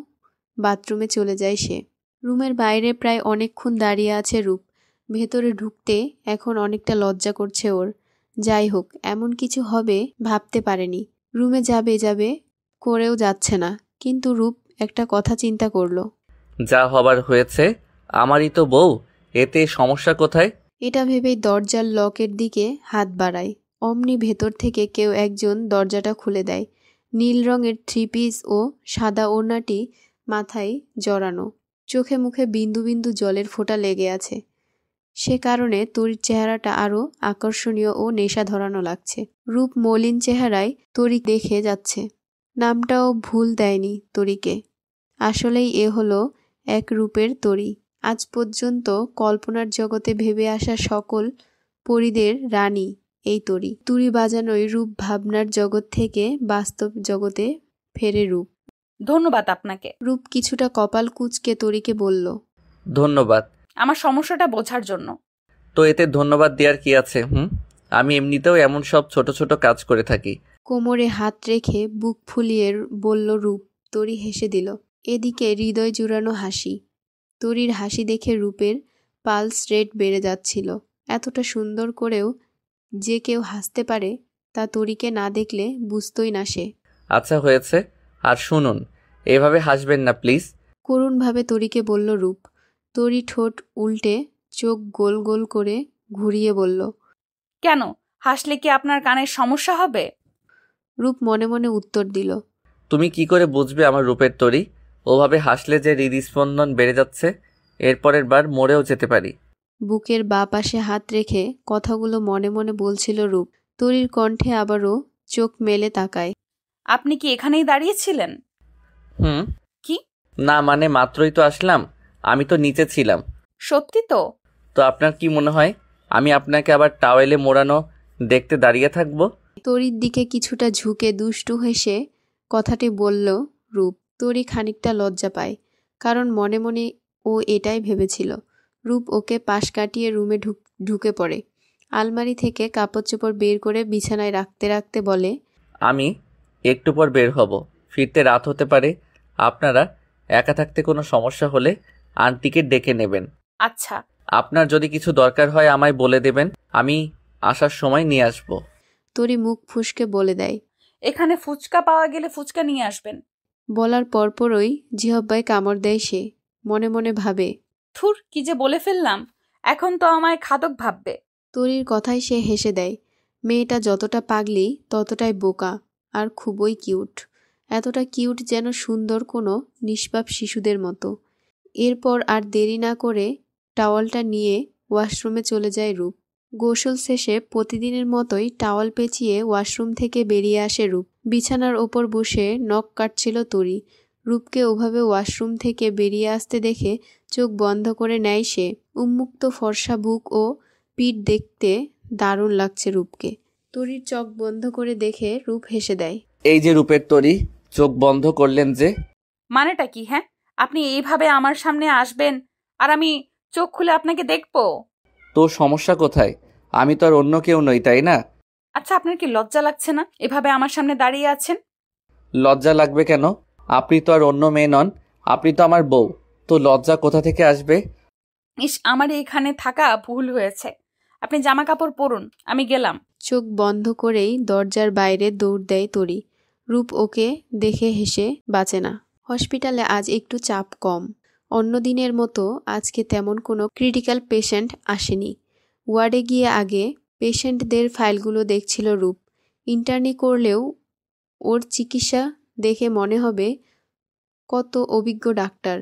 বাথরুমে চলে যায় সে। রুমের বাইরে প্রায় অনেকক্ষণ দাঁড়িয়ে আছে রূপ। ভেতরে ঢুকতে এখন অনেকটা লজ্জা করছে ওর। যাই হোক, এমন কিছু হবে ভাবতে পারেনি। রুমে যাবে করেও যাচ্ছে না, কিন্তু রূপ একটা কথা চিন্তা করল। যা হবার হয়েছে, আমারই তো বউ, এতে সমস্যা কোথায়? এটা ভেবেই দরজার লকের দিকে হাত বাড়ায়। অমনি ভেতর থেকে কেউ একজন দরজাটা খুলে দেয়। নীল রঙের থ্রি পিস ও সাদা ওড়নাটি মাথায় জড়ানো, চোখে মুখে বিন্দু বিন্দু জলের ফোঁটা লেগে আছে। সে কারণে তরির চেহারাটা আরও আকর্ষণীয় ও নেশা ধরানো লাগছে। রূপ মলিন চেহারায় তরি দেখে যাচ্ছে। নামটাও ভুল দেয়নি তরিকে। আসলেই এ হলো এক রূপের তরি। আজ পর্যন্ত কল্পনার জগতে ভেবে আসা সকল পরীদের রানী এই তরি। তুড়ি বাজানোই রূপ ভাবনার জগৎ থেকে বাস্তব জগতে ফেরে রূপ। ধন্যবাদ আপনাকে। রূপ কিছুটা কপাল কুঁচকে তরিকে বলল, ধন্যবাদ আমার সমস্যাটা বোঝার জন্য। তো এতে ধন্যবাদ দেওয়ার কি আছে? আমি এমনিতেও এমন সব ছোট ছোট কাজ করে থাকি। কোমরে হাত রেখে বুক ফুলিয়ে বলল রূপ। তরি হেসে দিল। এদিকে হৃদয় জুড়ানো হাসি। তরির হাসি দেখে রূপের পালস রেট বেড়ে যাচ্ছিল। এতটা সুন্দর করেও যে কেউ হাসতে পারে তা তরিকে না দেখলে বুঝতই না সে। আচ্ছা হয়েছে, আর শুনুন, এভাবে হাসবেন না প্লিজ। করুণভাবে তরিকে বলল রূপ। তরি ঠোঁট উল্টে চোখ গোল গোল করে ঘুরিয়ে বলল, কেন, হাসলে কি আপনার কানের সমস্যা হবে? রূপ মনে মনে উত্তর দিল, তুমি কি করে বুঝবে আমার রূপের তরি? ওভাবে হাসলে যে হৃদস্পন্দন বেড়ে যাচ্ছে, এরপরের বার মরেও যেতে পারি। বুকের বাঁ পাশে হাত রেখে কথাগুলো মনে মনে বলছিল রূপ। তরির কণ্ঠে আবারও চোখ মেলে তাকায়। আপনি কি এখানেই দাঁড়িয়েছিলেন? কি? না মানে মাত্রই তো আসলাম, আমি তো নিচে ছিলাম। সত্যি তো? তো আপনার কি মনে হয় আমি আপনাকে আবার টাওয়েলে মোড়ানো দেখতে দাঁড়িয়ে থাকবো? তরির দিকে কিছুটা ঝুঁকে দুষ্টু হেসে কথাটি বলল রূপ। তরি খানিকটা লজ্জা পায়, কারণ মনে মনে ও এটাই ভেবেছিল। রূপ ওকে পাশ কাটিয়ে রুমে ঢুকে পড়ে। আলমারি থেকে কাপড় চোপড় বের করে বিছানায় রাখতে রাখতে বলে, আমি একটু পর বের হব, ফিরতে রাত হতে পারে। আপনারা একা থাকতে কোনো সমস্যা হলে আন্টিকে ডেকে নেবেন। আচ্ছা। আপনার যদি কিছু দরকার হয় আমায় বলে দেবেন, আমি আসার সময় নিয়ে আসব। তরি মুখ ফুসকে বলে দেয়। এখানে ফুচকা পাওয়া গেলে ফুচকা নিয়ে আসবেন। বলার পরপরই জিহব্বায় কামড় দেয় সে। মনে মনে ভাবে, থুর, কি যে বলে ফেললাম, এখন তো আমায় খাদক ভাববে। তরির কথায় সে হেসে দেয়। মেয়েটা যতটা পাগলি ততটাই বোকা, আর খুবই কিউট। এতটা কিউট যেন সুন্দর কোনো নিষ্পাপ শিশুদের মতো। এরপর আর দেরি না করে টাওয়ালটা নিয়ে ওয়াশরুমে চলে যায় রূপ। গোসল শেষে প্রতিদিনের মতোই টাওয়াল পেঁচিয়ে ওয়াশরুম থেকে বেরিয়ে আসে রূপ। বিছানার ওপর বসে নখ কাটছিল তরি। রূপকে ওভাবে ওয়াশরুম থেকে বেরিয়ে আসতে দেখে চোখ বন্ধ করে নেয় সে। উন্মুক্ত ফর্সা বুক ও পিঠ দেখতে দারুণ লাগছে রূপকে। তরির চোখ বন্ধ করে দেখে রূপ হেসে দেয়। এই যে রূপের তরি, চোখ বন্ধ করলেন যে? মানেটা কি? হ্যাঁ, আপনি এইভাবে আমার সামনে আসবেন আর আমি চোখ খুলে আপনাকে দেখবো? তোর সমস্যা কোথায়? আমি তো আর অন্য কেউ নই, তাই না? আচ্ছা, আপনার কি লজ্জা লাগছে না এভাবে আমার সামনে দাঁড়িয়ে আছেন? লজ্জা লাগবে কেন? আপনি তো আর অন্য মেয়ে নন, আপনি তো আমার বউ। তো লজ্জা কোথা থেকে আসবে? ইস, আমার এখানে থাকা ভুল হয়েছে। আপনি জামা কাপড় পরুন, আমি গেলাম। চোখ বন্ধ করেই দরজার বাইরে দৌড় দেয় তরি। রূপ ওকে দেখে হেসে বাঁচে না। হসপিটালে আজ একটু চাপ কম। অন্য দিনের মতো আজকে তেমন কোনো ক্রিটিক্যাল পেশেন্ট আসেনি। ওয়ার্ডে গিয়ে আগে পেশেন্টদের ফাইলগুলো দেখছিল রূপ। ইন্টার্নি করলেও ওর চিকিৎসা দেখে মনে হবে কত অভিজ্ঞ ডাক্তার।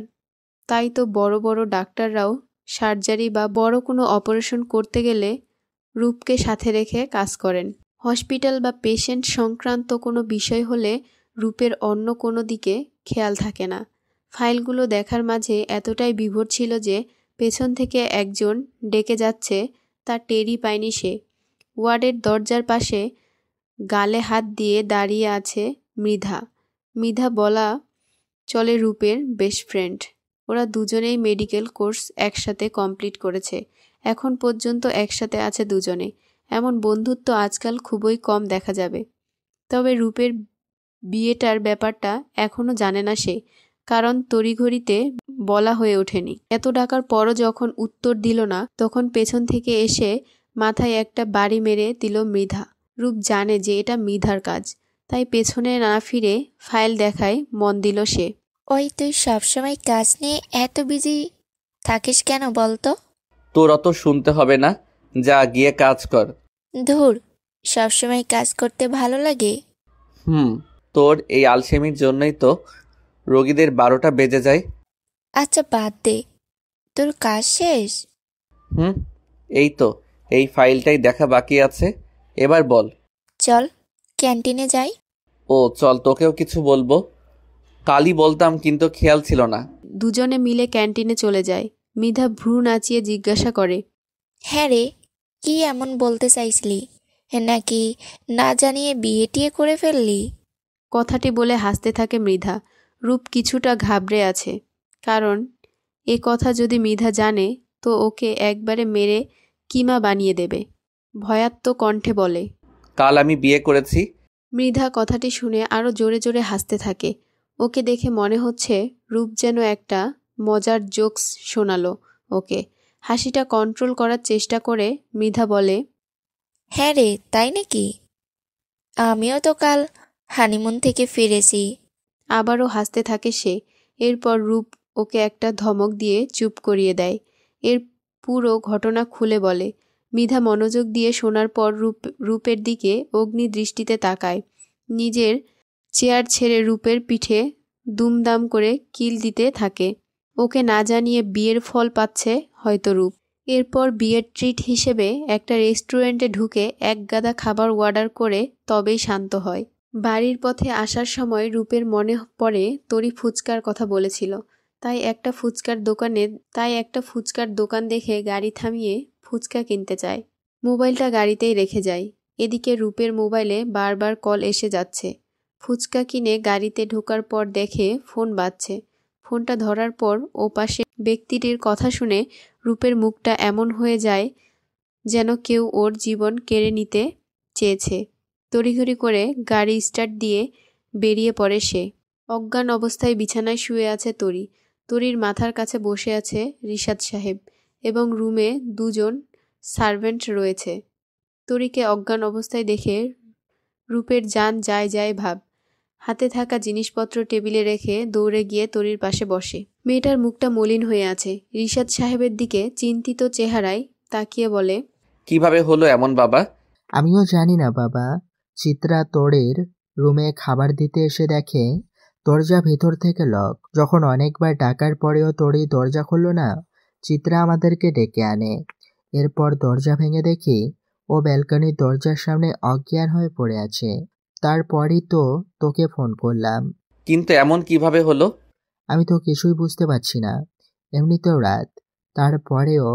তাই তো বড় বড় ডাক্তাররাও সার্জারি বা বড় কোনো অপারেশন করতে গেলে রূপকে সাথে রেখে কাজ করেন। হসপিটাল বা পেশেন্ট সংক্রান্ত কোনো বিষয় হলে রূপের অন্য কোনো দিকে খেয়াল থাকে না। ফাইলগুলো দেখার মাঝে এতটাই বিভোর ছিল যে পেছন থেকে একজন ডেকে যাচ্ছে তা টেরই পায়নি সে। ওয়ার্ডের দরজার পাশে গালে হাত দিয়ে দাঁড়িয়ে আছে মৃধা। মৃধা বলা চলে রূপের বেস্ট ফ্রেন্ড। ওরা দুজনেই মেডিকেল কোর্স একসাথে কমপ্লিট করেছে। এখন পর্যন্ত একসাথে আছে দুজনে। এমন বন্ধুত্ব আজকাল খুবই কম দেখা যাবে। তবে রূপের বিয়েটার ব্যাপারটা এখনও জানে না সে, কারণ তড়িঘড়িতে বলা হয়ে ওঠেনি। এত ডাকার পরও যখন উত্তর দিল না, তখন পেছন থেকে এসে মাথায় একটা বাড়ি মেরে দিল মৃধা। রূপ জানে যে এটা মৃধার কাজ, তাই পেছনে না ফিরে ফাইল দেখায় মন দিল সে। ওই, তুই সবসময় কাজ নিয়ে এত বিজি থাকিস কেন বলতো? তোর অত শুনতে হবে না, যা গিয়ে কাজ কর। ধুর, সবসময় কাজ করতে ভালো লাগে? তোর এই আলসেমির জন্যই তো রোগীদের 12টা বেজে যায়। আচ্ছা বাদ দে, তোর কাজ শেষ? এই তো, এই ফাইলটাই দেখা বাকি আছে। এবার বল। চল ক্যান্টিনে যাই। ও চল, তোকেও কিছু বলবো। কালই বলতাম, কিন্তু খেয়াল ছিল না। দুজনে মিলে ক্যান্টিনে চলে যায়। মৃধা ভ্রু নাচিয়ে জিজ্ঞাসা করে, হ্যাঁ রে, কি এমন বলতে চাইছিলি? নাকি না জানিয়ে বিয়ে টিয়ে করে ফেললি? কথাটি বলে হাসতে থাকে মৃধা। রূপ কিছুটা ঘাবড়ে আছে, কারণ এ কথা যদি মৃধা জানে তো ওকে একবারে মেরে কিমা বানিয়ে দেবে। ভয়াত্ম কণ্ঠে বলে, কাল আমি বিয়ে করেছি। মৃধা কথাটি শুনে আরও জোরে জোরে হাসতে থাকে। ওকে দেখে মনে হচ্ছে রূপ যেন একটা মজার জোকস শোনালো ওকে। হাসিটা কন্ট্রোল করার চেষ্টা করে মৃধা বলে, হ্যাঁ রে, তাই নাকি? আমিও তো কাল হানিমুন থেকে ফিরেছি। আবারও হাসতে থাকে সে। এরপর রূপ ওকে একটা ধমক দিয়ে চুপ করিয়ে দেয়। এর পুরো ঘটনা খুলে বলে। মৃধা মনোযোগ দিয়ে শোনার পর রূপের দিকে অগ্নি দৃষ্টিতে তাকায়। নিজের চেয়ার ছেড়ে রূপের পিঠে দুমদাম করে কিল দিতে থাকে। ওকে না জানিয়ে বিয়ের ফল পাচ্ছে হয়তো রূপ। এরপর বিয়ের ট্রিট হিসেবে একটা রেস্টুরেন্টে ঢুকে এক গাদা খাবার অর্ডার করে তবেই শান্ত হয়। বাড়ির পথে আসার সময় রূপের মনে পড়ে তরি ফুচকার কথা বলেছিল। তাই একটা ফুচকার দোকান দেখে গাড়ি থামিয়ে ফুচকা কিনতে চায়। মোবাইলটা গাড়িতেই রেখে যায়। এদিকে রূপের মোবাইলে বারবার কল এসে যাচ্ছে। ফুচকা কিনে গাড়িতে ঢোকার পর দেখে ফোন বাজছে। ফোনটা ধরার পর ওপাশে ব্যক্তিটির কথা শুনে রূপের মুখটা এমন হয়ে যায় যেন কেউ ওর জীবন কেড়ে নিতে চেয়েছে। তড়িঘড়ি করে গাড়ি স্টার্ট দিয়ে বেরিয়ে পড়ে সে। অজ্ঞান অবস্থায় বিছানায় শুয়ে আছে তরি। তরির মাথার কাছে বসে আছে রিশাদ সাহেব এবং রুমে দুজন সার্ভেন্ট রয়েছে। তরিকে অজ্ঞান অবস্থায় দেখে রূপের জান যায় যায় ভাব। হাতে থাকা জিনিসপত্র টেবিলে রেখে দৌড়ে গিয়ে তরির পাশে বসে। মেয়েটার মুখটা মলিন হয়ে আছে। রিশাদ সাহেবের দিকে চিন্তিত চেহারায় তাকিয়ে বলে, কিভাবে হলো এমন বাবা? আমিও জানি না বাবা। চিত্রা তোরের রুমে খাবার দিতে এসে দেখে দরজা ভেতর থেকে লক। যখন অনেকবার ডাকার পরেও তোরই দরজা খুলল না, চিত্রা আমাদেরকে ডেকে আনে। এরপর দরজা ভেঙে দেখি ও ব্যালকনির দরজার সামনে অজ্ঞান হয়ে পড়ে আছে। তারপরই তো তোকে ফোন করলাম। কিন্তু এমন কিভাবে হলো? আমি তো কিছুই বুঝতে পারছি না। এমনিতেও রাত, তারপরেও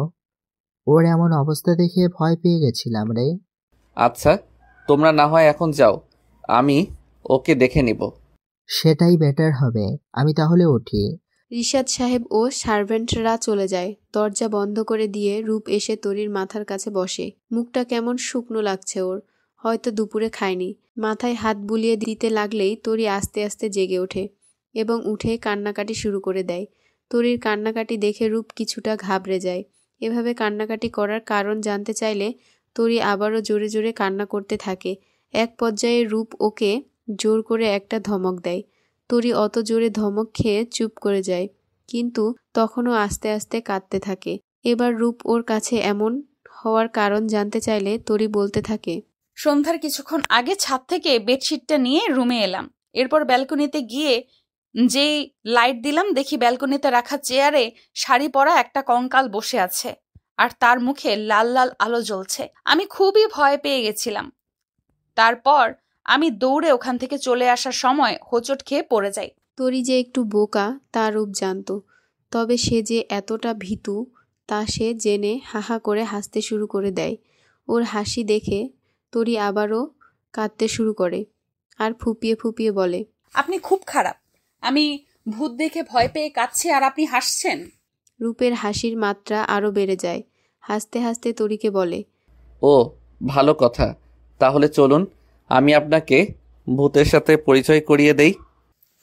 ওর এমন অবস্থা দেখে ভয় পেয়ে গেছিলাম রে। আচ্ছা, তোমরা না হয় এখন যাও, আমি ওকে দেখে নিব। সেটাই বেটার হবে। আমি তাহলে উঠি। রিশাদ সাহেব ও সার্ভেন্টরা চলে যায়। দরজা বন্ধ করে দিয়ে রূপ এসে তরির মাথার কাছে বসে। মুখটা কেমন শুকনো লাগছে ওর, হয়তো দুপুরে খায়নি। মাথায় হাত বুলিয়ে দিতে লাগলেই তরি আস্তে আস্তে জেগে ওঠে এবং উঠে কান্নাকাটি শুরু করে দেয়। তরির কান্নাকাটি দেখে রূপ কিছুটা ঘাবড়ে যায়। এভাবে কান্নাকাটি করার কারণ জানতে চাইলে তরি আবারও জোরে জোরে কান্না করতে থাকে। এক পর্যায়ে রূপ ওকে জোর করে একটা ধমক দেয়। তরি অত জোরে ধমক খেয়ে চুপ করে যায়, কিন্তু তখনও আস্তে আস্তে কাঁদতে থাকে। এবার রূপ ওর কাছে এমন হওয়ার কারণ জানতে চাইলে তরি বলতে থাকে, সন্ধ্যার কিছুক্ষণ আগে ছাদ থেকে বেডশিটটা নিয়ে রুমে এলাম। এরপর ব্যালকনিতে গিয়ে যেই লাইট দিলাম, দেখি ব্যালকনিতে রাখা চেয়ারে শাড়ি পরা একটা কঙ্কাল বসে আছে আর তার মুখে লাল লাল আলো জ্বলছে। আমি খুবই ভয় পেয়ে গেছিলাম। তারপর আমি দৌড়ে ওখান থেকে চলে আসার সময় হোঁচট খেয়ে পড়ে যাই। তরি যে একটু বোকা তা রূপ জানত, তবে সে যে এতটা ভীতু তা সে জেনে হাহা করে হাসতে শুরু করে দেয়। ওর হাসি দেখে তরি আবারও কাঁদতে শুরু করে আর ফুপিয়ে ফুপিয়ে বলে, আপনি খুব খারাপ। আমি ভূত দেখে ভয় পেয়ে কাঁদছি আর আপনি হাসছেন। রূপের হাসির মাত্রা আরও বেড়ে যায়। হাসতে হাসতে তরিকে বলে, ও ভালো কথা, তাহলে চলুন আমি আপনাকে ভূতের সাথে পরিচয় করিয়ে দেই।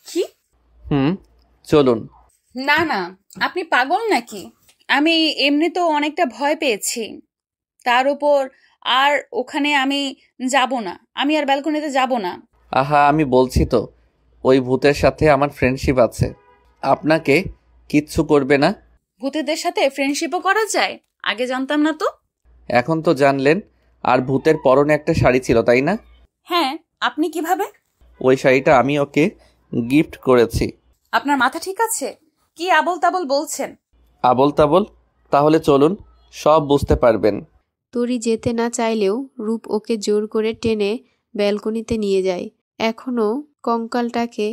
কি? চলুন। না না, আপনি পাগল নাকি? আমি এমনি তো অনেকটা ভয় পেয়েছি, তার উপর আর ওখানে আমি যাব না। আমি আর ব্যালকনিতে যাব না। আহা, আমি বলছি তো ওই ভূতের সাথে আমার ফ্রেন্ডশিপ আছে, আপনাকে কিচ্ছু করবে না। ভূতেদের সাথে ফ্রেন্ডশিপও করা যায়? আগে জানতাম না তো। এখন তো জানলেন। আর ভূতের পরনে একটা শাড়ি ছিল, তাই না? হ্যাঁ, আপনি কিভাবে? ওই শাড়িটা আমি ওকে গিফট করেছি। আপনার মাথা ঠিক আছে? কি আবল তাবল বলছেন? আবল তাবল? তাহলে চলুন, সব বুঝতে পারবেন। তরি যেতে না চাইলেও রূপ ওকে জোর করে টেনে ব্যালকনিতে নিয়ে যায়। এখনও কঙ্কালটাকে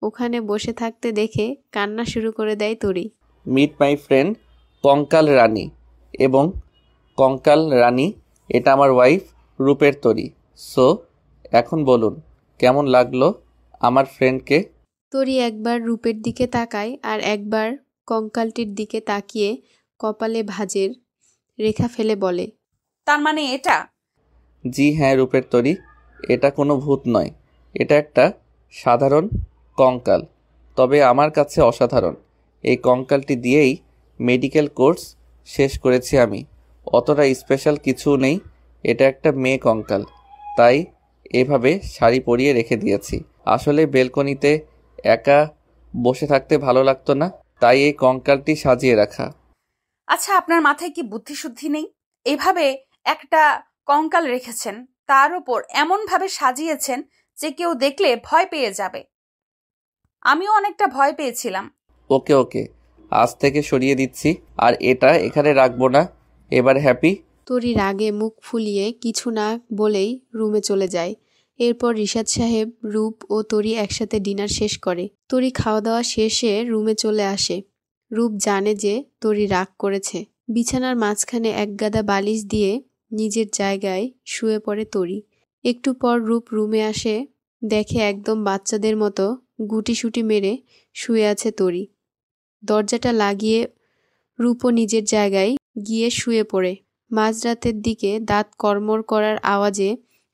ওখানে বসে থাকতে দেখে কান্না শুরু করে দেয় তরি। মিট মাই ফ্রেন্ড কঙ্কাল রানী। এবং কঙ্কাল রানী এটা আমার ওয়াইফ রূপের তরি। সো এখন বলুন কেমন লাগলো আমার ফ্রেন্ডকে? তরি একবার রূপের দিকে তাকায় আর একবার কঙ্কালটির দিকে তাকিয়ে কপালে ভাঁজের রেখা ফেলে বলে, তার মানে এটা? জি হ্যাঁ রূপের তরি, এটা কোনো ভূত নয়, এটা একটা সাধারণ কঙ্কাল, তবে আমার কাছে অসাধারণ। এই কঙ্কালটি দিয়েই মেডিকেল কোর্স শেষ করেছি আমি। অতটা স্পেশাল কিছু নেই, এটা একটা মেয়ে কঙ্কাল, তাই এভাবে শাড়ি পরিয়ে রেখে দিয়েছি। আসলে বেলকনিতে একা বসে থাকতে ভালো লাগতো না, তাই এই কঙ্কালটি সাজিয়ে রাখা। আচ্ছা, আপনার মাথায় কি বুদ্ধি শুদ্ধি নেই? এভাবে একটা কঙ্কাল রেখেছেন, তার উপর এমন ভাবে সাজিয়েছেন যে কেউ দেখলে ভয় পেয়ে যাবে। আমিও অনেকটা ভয় পেয়েছিলাম। ওকে ওকে, আজ থেকে সরিয়ে দিচ্ছি, আর এটা এখানে রাখবো না। এবার হ্যাপি? তরি রাগে মুখ ফুলিয়ে কিছু না বলেই রুমে চলে যায়। এরপর রিশাদ সাহেব, রূপ ও তরি একসাথে ডিনার শেষ করে। তরি খাওয়া দাওয়া শেষে রুমে চলে আসে। রূপ জানে যে তরি রাগ করেছে। বিছানার মাঝখানে এক গাদা বালিশ দিয়ে নিজের জায়গায় শুয়ে পড়ে তরি। একটু পর রূপ রুমে আসে, দেখে একদম বাচ্চাদের মতো গুটিসুটি মেরে শুয়ে আছে তরি। দরজাটা লাগিয়ে রূপও নিজের জায়গায় গিয়ে শুয়ে পড়ে। মাঝরাতের দিকে দাঁত কড়মড় করার আওয়াজে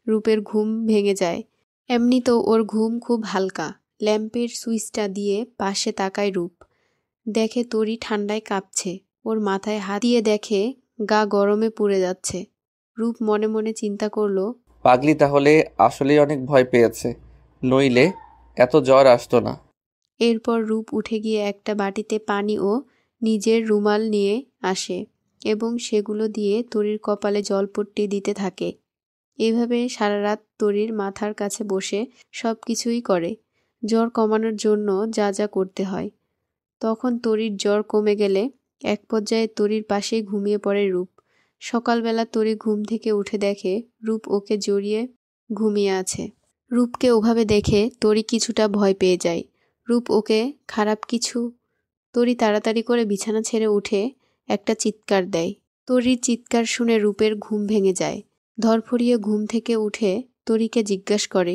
রূপের ঘুম ভেঙে যায়। এমনিতেও ওর ঘুম খুব হালকা। ল্যাম্পের সুইচটা দিয়ে পাশে তাকায় রূপ, দেখে তরি ঠান্ডায় কাঁপছে। ওর মাথায় হাত দিয়ে দেখে গা গরমে পুড়ে যাচ্ছে। রূপ মনে মনে চিন্তা করলো, পাগলি তাহলে আসলেই অনেক ভয় পেয়েছে, নইলে এত জ্বর আসতো না। এরপর রূপ উঠে গিয়ে একটা বাটিতে পানি ও নিজের রুমাল নিয়ে আসে এবং সেগুলো দিয়ে তরির কপালে জলপট্টি দিতে থাকে। এভাবে সারা রাত তরির মাথার কাছে বসে সব কিছুই করে, জ্বর কমানোর জন্য যা যা করতে হয়। তখন তরির জ্বর কমে গেলে এক পর্যায়ে তরির পাশেই ঘুমিয়ে পড়ে রূপ। সকালবেলা তরি ঘুম থেকে উঠে দেখে রূপ ওকে জড়িয়ে ঘুমিয়ে আছে। রূপকে ওভাবে দেখে তরি কিছুটা ভয় পেয়ে যায়। রূপ ওকে খারাপ কিছু। তরি তাড়াতাড়ি করে বিছানা ছেড়ে উঠে একটা চিৎকার দেয়। তরির চিৎকার শুনে রূপের ঘুম ভেঙে যায়। ধরফরিয়ে ঘুম থেকে উঠে তরিকে জিজ্ঞাসা করে,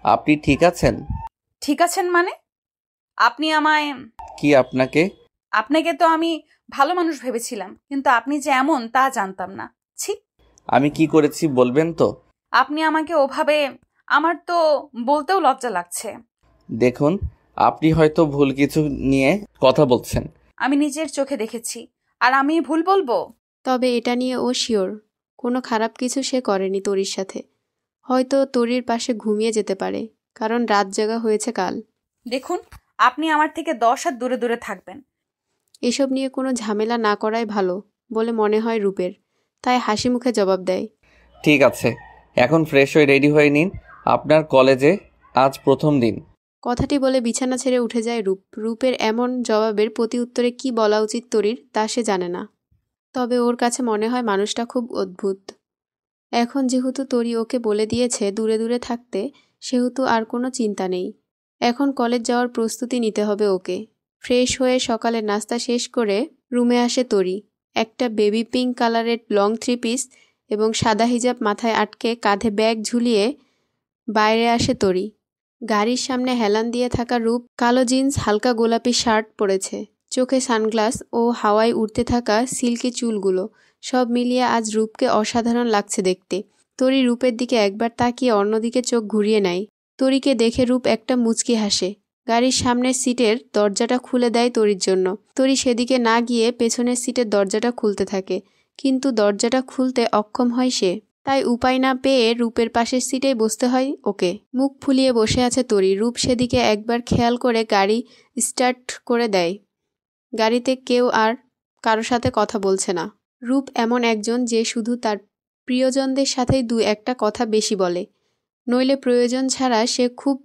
আপনি ঠিক আছেন? ঠিক আছেন মানে? আপনি আমায়... কি আপনাকে? আপনাকে তো আমি ভালো মানুষ ভেবেছিলাম, কিন্তু আপনি যে এমন তা জানতাম না। ছি! আমি কি করেছি বলবেন তো? আপনি আমাকে ওভাবে... আমার তো বলতেও লজ্জা লাগছে। দেখুন, আপনি হয়তো ভুল কিছু নিয়ে কথা বলছেন। আমি নিজের চোখে দেখেছি, আর আমি ভুল বলবো? তবে এটা নিয়ে ও শিওর কোনো খারাপ কিছু সে করেনি তরির সাথে। হয়তো তরির পাশে ঘুমিয়ে যেতে পারে, কারণ রাত জাগা হয়েছে কাল। দেখুন, আপনি আমার থেকে 10 হাত দূরে দূরে থাকবেন। এসব নিয়ে কোনো ঝামেলা না করাই ভালো বলে মনে হয় রূপের, তাই হাসি মুখে জবাব দেয়, ঠিক আছে, এখন ফ্রেশ হয়ে রেডি হয়ে নিন, আপনার কলেজে আজ প্রথম দিন। কথাটি বলে বিছানা ছেড়ে উঠে যায় রূপ। রূপের এমন জবাবের প্রতি উত্তরে কি বলা উচিত তরির তা সে জানে না। তবে ওর কাছে মনে হয় মানুষটা খুব অদ্ভুত। এখন যেহেতু তরি ওকে বলে দিয়েছে দূরে দূরে থাকতে, সেহেতু আর কোনো চিন্তা নেই। এখন কলেজ যাওয়ার প্রস্তুতি নিতে হবে ওকে। ফ্রেশ হয়ে সকালের নাস্তা শেষ করে রুমে আসে তরি। একটা বেবি পিঙ্ক কালারের লং 3 পিস এবং সাদা হিজাব মাথায় আটকে কাঁধে ব্যাগ ঝুলিয়ে বাইরে আসে তরি। গাড়ির সামনে হেলান দিয়ে থাকা রূপ কালো জিন্স, হালকা গোলাপি শার্ট পরেছে, চোখে সানগ্লাস ও হাওয়ায় উড়তে থাকা সিল্কি চুলগুলো, সব মিলিয়ে আজ রূপকে অসাধারণ লাগছে দেখতে। তরি রূপের দিকে একবার তাকিয়ে অন্যদিকে চোখ ঘুরিয়ে নেয়। তরিকে দেখে রূপ একটা মুচকি হাসে। গাড়ির সামনের সিটের দরজাটা খুলে দেয় তরির জন্য। তরি সেদিকে না গিয়ে পেছনের সিটের দরজাটা খুলতে থাকে, কিন্তু দরজাটা খুলতে অক্ষম হয় সে। তাই উপায় না পেয়ে রূপের পাশের সিটেই বসতে হয় ওকে। মুখ ফুলিয়ে বসে আছে তরি। রূপ সেদিকে একবার খেয়াল করে গাড়ি স্টার্ট করে দেয়। গাড়িতে কেউ আর কারো সাথে কথা বলছে না। রূপ এমন একজন যে শুধু তার প্রিয়জনদের সাথেই 2-1টা কথা বেশি বলে, নইলে প্রয়োজন ছাড়া সে খুব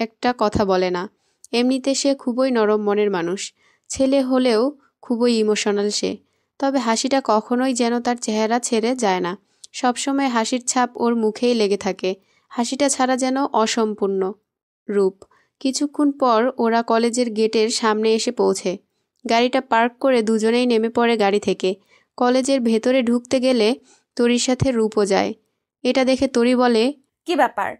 একটা কথা বলে না। এমনিতে সে খুবই নরম মনের মানুষ, ছেলে হলেও খুবই ইমোশনাল সে। তবে হাসিটা কখনোই যেন তার চেহারা ছেড়ে যায় না, সবসময় হাসির ছাপ ওর মুখেই লেগে থাকে। হাসিটা ছাড়া যেন অসম্পূর্ণ রূপ। কিছুক্ষণ পর ওরা কলেজের গেটের সামনে এসে পৌঁছে। গাড়িটা পার্ক করে দুজনেই নেমে পড়ে গাড়ি থেকে। কলেজের ভেতরে ঢুকতে গেলে তরির সাথে রূপও যায়। এটা দেখে তরি বলে, কি ব্যাপার,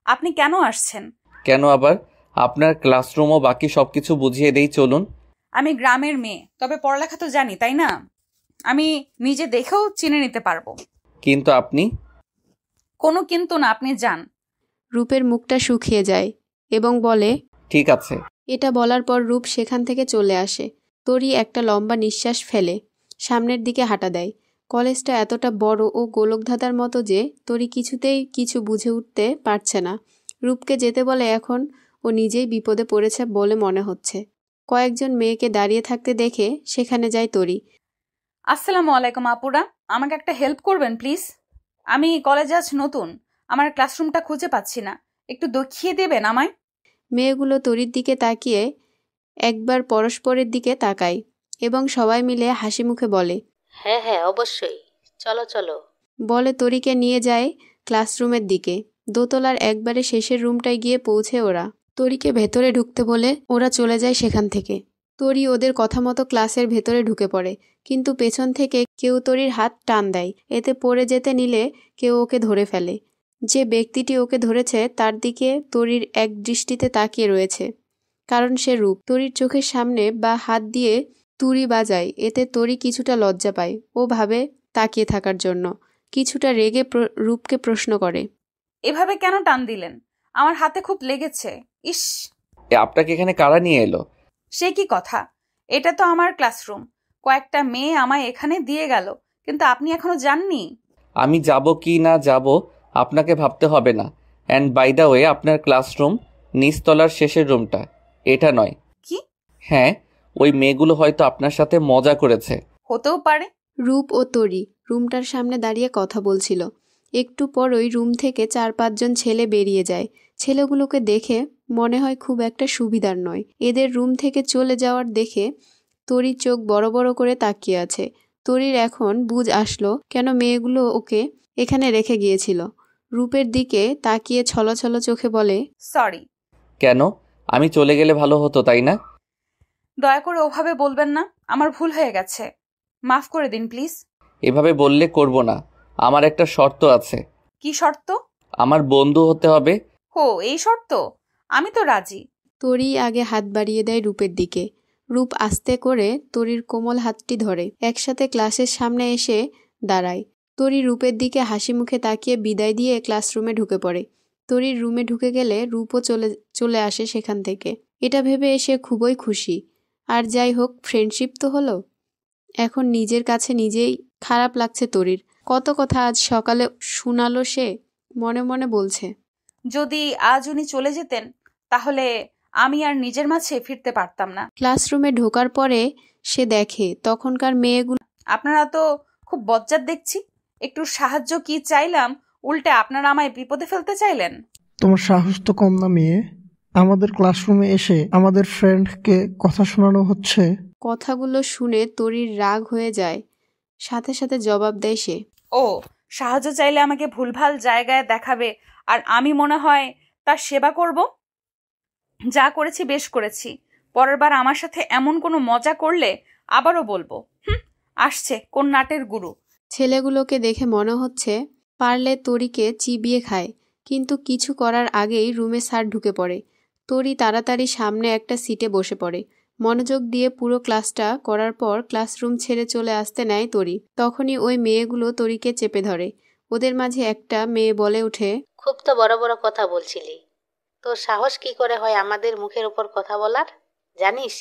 আপনি কেন আসছেন? কেন আবার? আপনার ক্লাসরুম ও বাকি সবকিছু বুঝিয়ে দেই, চলুন। আমি গ্রামের মেয়ে, তবে পড়ালেখা তো জানি, তাই না? আমি নিজে দেখেও চিনে নিতে পারবো। কিন্তু আপনি? কোনো কিন্তু না, আপনি যান। রূপের মুখটা শুকিয়ে যায় এবং বলে, ঠিক আছে। এটা বলার পর রূপ সেখান থেকে চলে আসে। তরি একটা লম্বা নিঃশ্বাস ফেলে সামনের দিকে হাঁটা দেয়। কলেজটা এতটা বড় ও গোলকধাঁধার মতো যে তরি কিছুতেই কিছু বুঝে উঠতে পারছে না। রূপকে যেতে বলে এখন ও নিজেই বিপদে পড়েছে বলে মনে হচ্ছে। কয়েকজন মেয়েকে দাঁড়িয়ে থাকতে দেখে সেখানে যায় তরি। আসসালামু আলাইকুম আপুরা, আমাকে একটা হেল্প করবেন প্লিজ? আমি কলেজে আজ নতুন, আমার ক্লাসরুমটা খুঁজে পাচ্ছি না, একটু দেখিয়ে দেবেন আমায়? মেয়েগুলো তরির দিকে তাকিয়ে একবার পরস্পরের দিকে তাকায় এবং সবাই মিলে হাসি মুখে বলে, হ্যাঁ হ্যাঁ অবশ্যই, চলো চলো। বলে তরিকে নিয়ে যায় ক্লাসরুমের দিকে। দোতলার একবারে শেষের রুমটায় গিয়ে পৌঁছে ওরা। তরিকে ভেতরে ঢুকতে বলে ওরা চলে যায় সেখান থেকে। তরি ওদের কথা মতো ক্লাসের ভেতরে ঢুকে পড়ে, কিন্তু পেছন থেকে কেউ তরির হাত টান দেয়। এতে পড়ে যেতে নিলে কেউ ওকে ধরে ফেলে। যে ব্যক্তিটি ওকে ধরেছে তার দিকে তরির এক দৃষ্টিতে তাকিয়ে রয়েছে, কারণ সে রূপ। তরির চোখের সামনে বা হাত দিয়ে তুড়ি বাজায়, এতে তরি কিছুটা লজ্জা পায়। ও ভাবে তাকিয়ে থাকার জন্য, কিছুটা রেগে রূপকে প্রশ্ন করে, এভাবে কেন টান দিলেন? আমার হাতে খুব লেগেছে। ইস, আপনাকে এখানে কারা নিয়ে এলো? সে কি কথা? এটা তো আমার ক্লাসরুম। কয়েকটা মেয়ে আমায় এখানে দিয়ে গেল, কিন্তু আপনি এখনো যাননি। আমি যাব কি না যাব আপনাকে ভাবতে হবে না। অ্যান্ড বাই দ্য ওয়ে, আপনার ক্লাসরুম নিচতলার শেষের রুমটা, এটা নয়। কি? হ্যাঁ, ওই মেয়েগুলো হয়তো আপনার সাথে মজা করেছে। হতেও পারে। রূপ ও তরি রুমটার সামনে দাঁড়িয়ে কথা বলছিল। একটু পরই রুম থেকে 4-5 জন ছেলে বেরিয়ে যায়। ছেলেগুলোকে দেখে মনে হয় খুব একটা সুবিধার নয়। এদের রুম থেকে চলে যাওয়ার দেখে তরির চোখ বড় বড় করে তাকিয়ে আছে। তরির এখন বুঝ আসলো কেন মেয়েগুলো ওকে এখানে রেখে গিয়েছিল। রূপের দিকে তাকিয়ে ছলছল চোখে বলে, সরি। কেন? আমি চলে গেলে ভালো হতো, তাই না? দয়া করে ওভাবে বলবেন না, আমার ভুল হয়ে গেছে, মাফ করে দিন প্লিজ। এভাবে বললে করব না। আমার একটা শর্ত আছে। কি শর্ত? আমার বন্ধু হতে হবে। হো, এই শর্ত? আমি তো রাজি। তরি আগে হাত বাড়িয়ে দেয় রূপের দিকে। রূপ আস্তে করে তরির কোমল হাতটি ধরে একসাথে ক্লাসের সামনে এসে দাঁড়ায়। তরি রূপের দিকে হাসি মুখে তাকিয়ে বিদায় দিয়ে ক্লাসরুমে ঢুকে পড়ে। তরির রুমে ঢুকে গেলে রূপও চলে আসে সেখান থেকে। এটা ভেবে এসে খুবই খুশি। আর যাই হোক, ফ্রেন্ডশিপ তো হলো। এখন নিজের কাছে নিজেই খারাপ লাগছে তরির। কত কথা আজ সকালে শুনালো সে, মনে মনে বলছে, যদি আজ উনি চলে যেতেন তাহলে আমি আর নিজের মাঝে ফিরতে পারতাম না। ক্লাসরুমে ঢোকার পরে সে দেখে তখনকার মেয়েগুলো। আপনারা তো খুব বজ্জাত দেখছি। একটু সাহায্য কি চাইলাম, উল্টে আপনারা আমায় বিপদে ফেলতে চাইলেন। তোমার সাহস তো কম না মেয়ে, আমাদের ক্লাসরুমে এসে আমাদের ফ্রেন্ডকে কথা শোনানো হচ্ছে। কথাগুলো শুনে তরির রাগ হয়ে যায়, সাথে সাথে জবাব দেয় সে, ও, সাহায্য চাইলে আমাকে ভুলভাল জায়গায় দেখাবে আর আমি মনে হয় তার সেবা করব? যা করেছি বেশ করেছি। পরের বার আমার সাথে এমন কোনো মজা করলে আবারও বলবো। আসছে কোন নাটের গুরু। ছেলেগুলোকে দেখে মনে হচ্ছে পারলে তরিকে চিবিয়ে খায়, কিন্তু কিছু করার আগেই রুমে স্যার ঢুকে পড়ে। তরি তাড়াতাড়ি সামনে একটা সিটে বসে পড়ে। মনোযোগ দিয়ে পুরো ক্লাসটা করার পর ক্লাসরুম ছেড়ে চলে আসতে নেয় তরি। তখনই ওই মেয়েগুলো তরিকে চেপে ধরে। ওদের মাঝে একটা মেয়ে বলে ওঠে, খুব তো বড় বড় কথা বলছিলি, তোর সাহস কি করে হয় আমাদের মুখের উপর কথা বলার? জানিস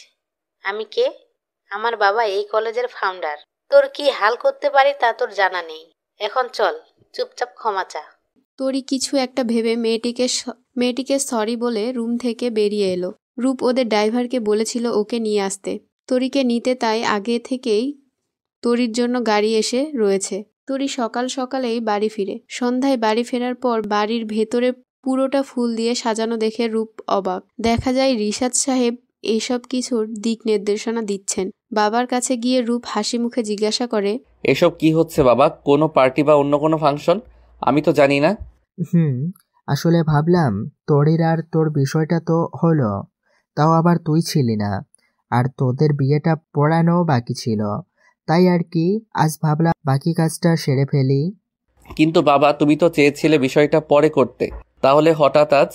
আমি কে? আমার বাবা এই কলেজের ফাউন্ডার। তোর কি হাল করতে পারি তা তোর জানা নেই। এখন চল, চুপচাপ ক্ষমা চা। তরি কিছু একটা ভেবে মেয়েটিকে সরি বলে রুম থেকে বেরিয়ে এলো। রূপ ওদের ড্রাইভারকে বলেছিল ওকে নিয়ে আসতে, তরিকে নিতে, তাই আগে থেকেই তরির জন্য গাড়ি এসে রয়েছে। তরি সকাল সকালেই বাড়ি ফিরে। সন্ধ্যায় বাড়ি ফেরার পর বাড়ির ভেতরে পুরোটা ফুল দিয়ে সাজানো দেখে রূপ অবাক। দেখা যায় রিশাদ সাহেব এইসব কিছুর দিক নির্দেশনা দিচ্ছেন। বাবার কাছে গিয়ে রূপ হাসি মুখে জিজ্ঞাসা করে, এসব কি হচ্ছে বাবা? কোনো পার্টি বা অন্য কোনো ফাংশন? আমি তো জানি না। আসলে ভাবলাম তোরির আর তোর বিষয়টা তো হলো, তাও আবার তুই ছিলি না, আর তোদের বিয়েটা পড়ানো বাকি ছিল, তাই আর কি আজ ভাবলাম বাকি কাজটা সেরে ফেলি। কিন্তু বাবা, তুমি তো চেয়েছিলে বিষয়টা পরে করতে, তাহলে হঠাৎ আজ?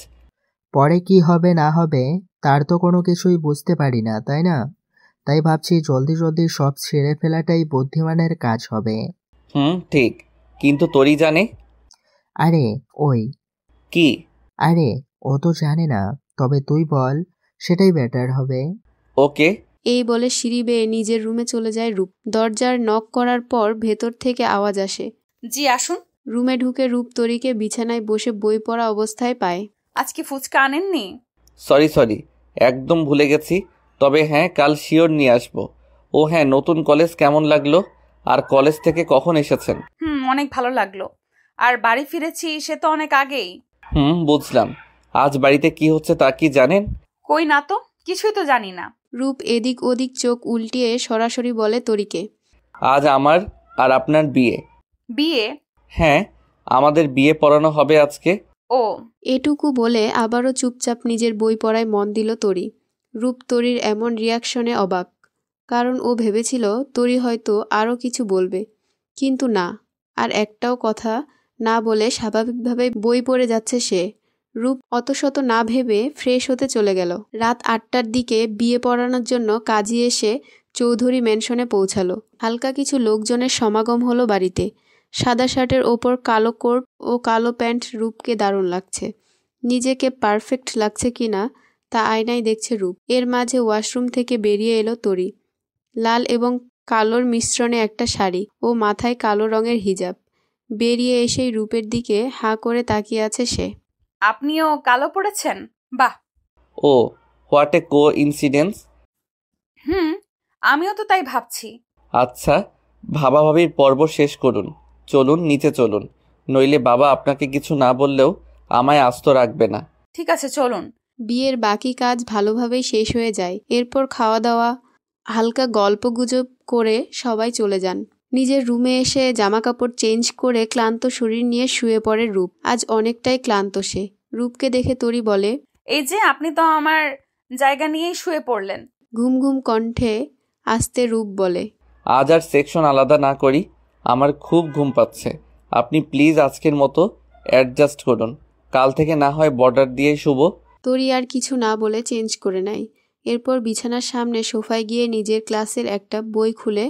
পরে কি হবে না হবে তার তো কোনো কিছুই বুঝতে পারি না, তাই না? তাই ভাবছি জলদি জলদি সব সেরে ফেলাটাই বুদ্ধিমানের কাজ হবে। ঠিক, কিন্তু তোরই জানে। আরে ওই কি? আরে ও তো জানে না, তবে তুই বল, সেটাই বেটার হবে। ওকে। এই বলে সিঁড়ি বেয়ে নিজের রুমে চলে যায় রূপ। দরজার নক করার পর ভেতর থেকে আওয়াজ আসে, জি আসুন। রুমে ঢুকে রূপ তরিকে বিছানায় বসে বই পড়া অবস্থায় পায়। আজ কি ফুচকা আনেননি? সরি, একদম ভুলে গেছি। তবে হ্যাঁ, কাল শিওর নিয়ে আসবো। ও হ্যাঁ, নতুন কলেজ কেমন লাগলো? আর কলেজ থেকে কখন এসেছেন? অনেক ভালো লাগলো। আর বাড়ি ফিরেছি সে তো অনেক আগেই। বুঝলাম। আজ বাড়িতে কি হচ্ছে তা কি জানেন? কই না তো, কিছুই তো জানি না। রূপ এদিক ওদিক চোখ উল্টিয়ে সরাসরি বলে তরিকে, আজ আমার আর আপনার বিয়ে। বিয়ে? হ্যাঁ, আমাদের বিয়ে পড়ানো হবে আজকে। ও। এটুকু বলে আবারও চুপচাপ নিজের বই পড়ায় মন দিল তরি। রূপ তরির এমন রিয়াকশনে অবাক, কারণ ও ভেবেছিল তরি হয়তো আরও কিছু বলবে, কিন্তু না, আর একটাও কথা না বলে স্বাভাবিকভাবে বই পড়ে যাচ্ছে সে। রূপ অতশত না ভেবে ফ্রেশ হতে চলে গেল। রাত 8টার দিকে বিয়ে পড়ানোর জন্য কাজী এসে চৌধুরী ম্যানশনে পৌঁছালো। হালকা কিছু লোকজনের সমাগম হলো বাড়িতে। সাদা শার্টের ওপর কালো কোট ও কালো প্যান্ট রূপকে দারুণ লাগছে। নিজেকে পারফেক্ট লাগছে কিনা তা আয়নায় দেখছে রূপ। এর মাঝে ওয়াশরুম থেকে বেরিয়ে এলো তরি। লাল এবং কালোর মিশ্রণে একটা শাড়ি ও মাথায় কালো রঙের হিজাব। বেরিয়ে এসেই রূপের দিকে হাঁ করে তাকিয়ে আছে সে। আপনিও কালো পড়েছেন? বাহ। ও, হোয়াট এ কো ইনসিডেন্স। আমিও তো তাই ভাবছি। আচ্ছা, ভাবাভাবির পর্ব শেষ করুন, চলুন নিচে চলুন, নইলে বাবা আপনাকে কিছু না বললেও আমায় আস্ত রাখবে না। ঠিক আছে, চলুন। বিয়ের বাকি কাজ ভালোভাবেই শেষ হয়ে যায়। এরপর খাওয়া দাওয়া, হালকা গল্পগুজব করে সবাই চলে যান। নিজের রুমে এসে জামাকাপড় চেঞ্জ করে ক্লান্ত শরীর নিয়ে শুয়ে পড়ে রূপ। আজ অনেকটাই ক্লান্ত সে। রূপকে দেখে তরি বলে, এই যে আপনি তো আমার জায়গা নিয়েই শুয়ে পড়লেন। ঘুম ঘুম কণ্ঠে আস্তে রূপ বলে, আজ আর সেকশন আলাদা না করি, আমার খুব ঘুম পাচ্ছে। আপনি প্লিজ আজকের মতো অ্যাডজাস্ট করুন, কাল থেকে না হয় বর্ডার দিয়ে শুভ। তরি আর কিছু না বলে চেঞ্জ করে নেয়। এরপর বিছানার সামনে সোফায় গিয়ে নিজের ক্লাসের একটা বই খুলে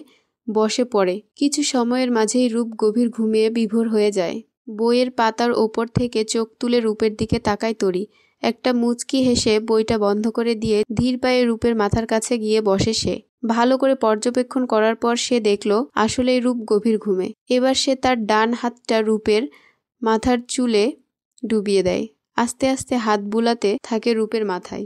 বসে পড়ে। কিছু সময়ের মাঝেই রূপ গভীর ঘুমিয়ে বিভোর হয়ে যায়। বইয়ের পাতার ওপর থেকে চোখ তুলে রূপের দিকে তাকায় তরি। একটা মুচকি হেসে বইটা বন্ধ করে দিয়ে ধীর পায়ে রূপের মাথার কাছে গিয়ে বসে সে। ভালো করে পর্যবেক্ষণ করার পর সে দেখল আসলেই রূপ গভীর ঘুমে। এবার সে তার ডান হাতটা রূপের মাথার চুলে ডুবিয়ে দেয়। আস্তে আস্তে হাত বুলাতে থাকে রূপের মাথায়,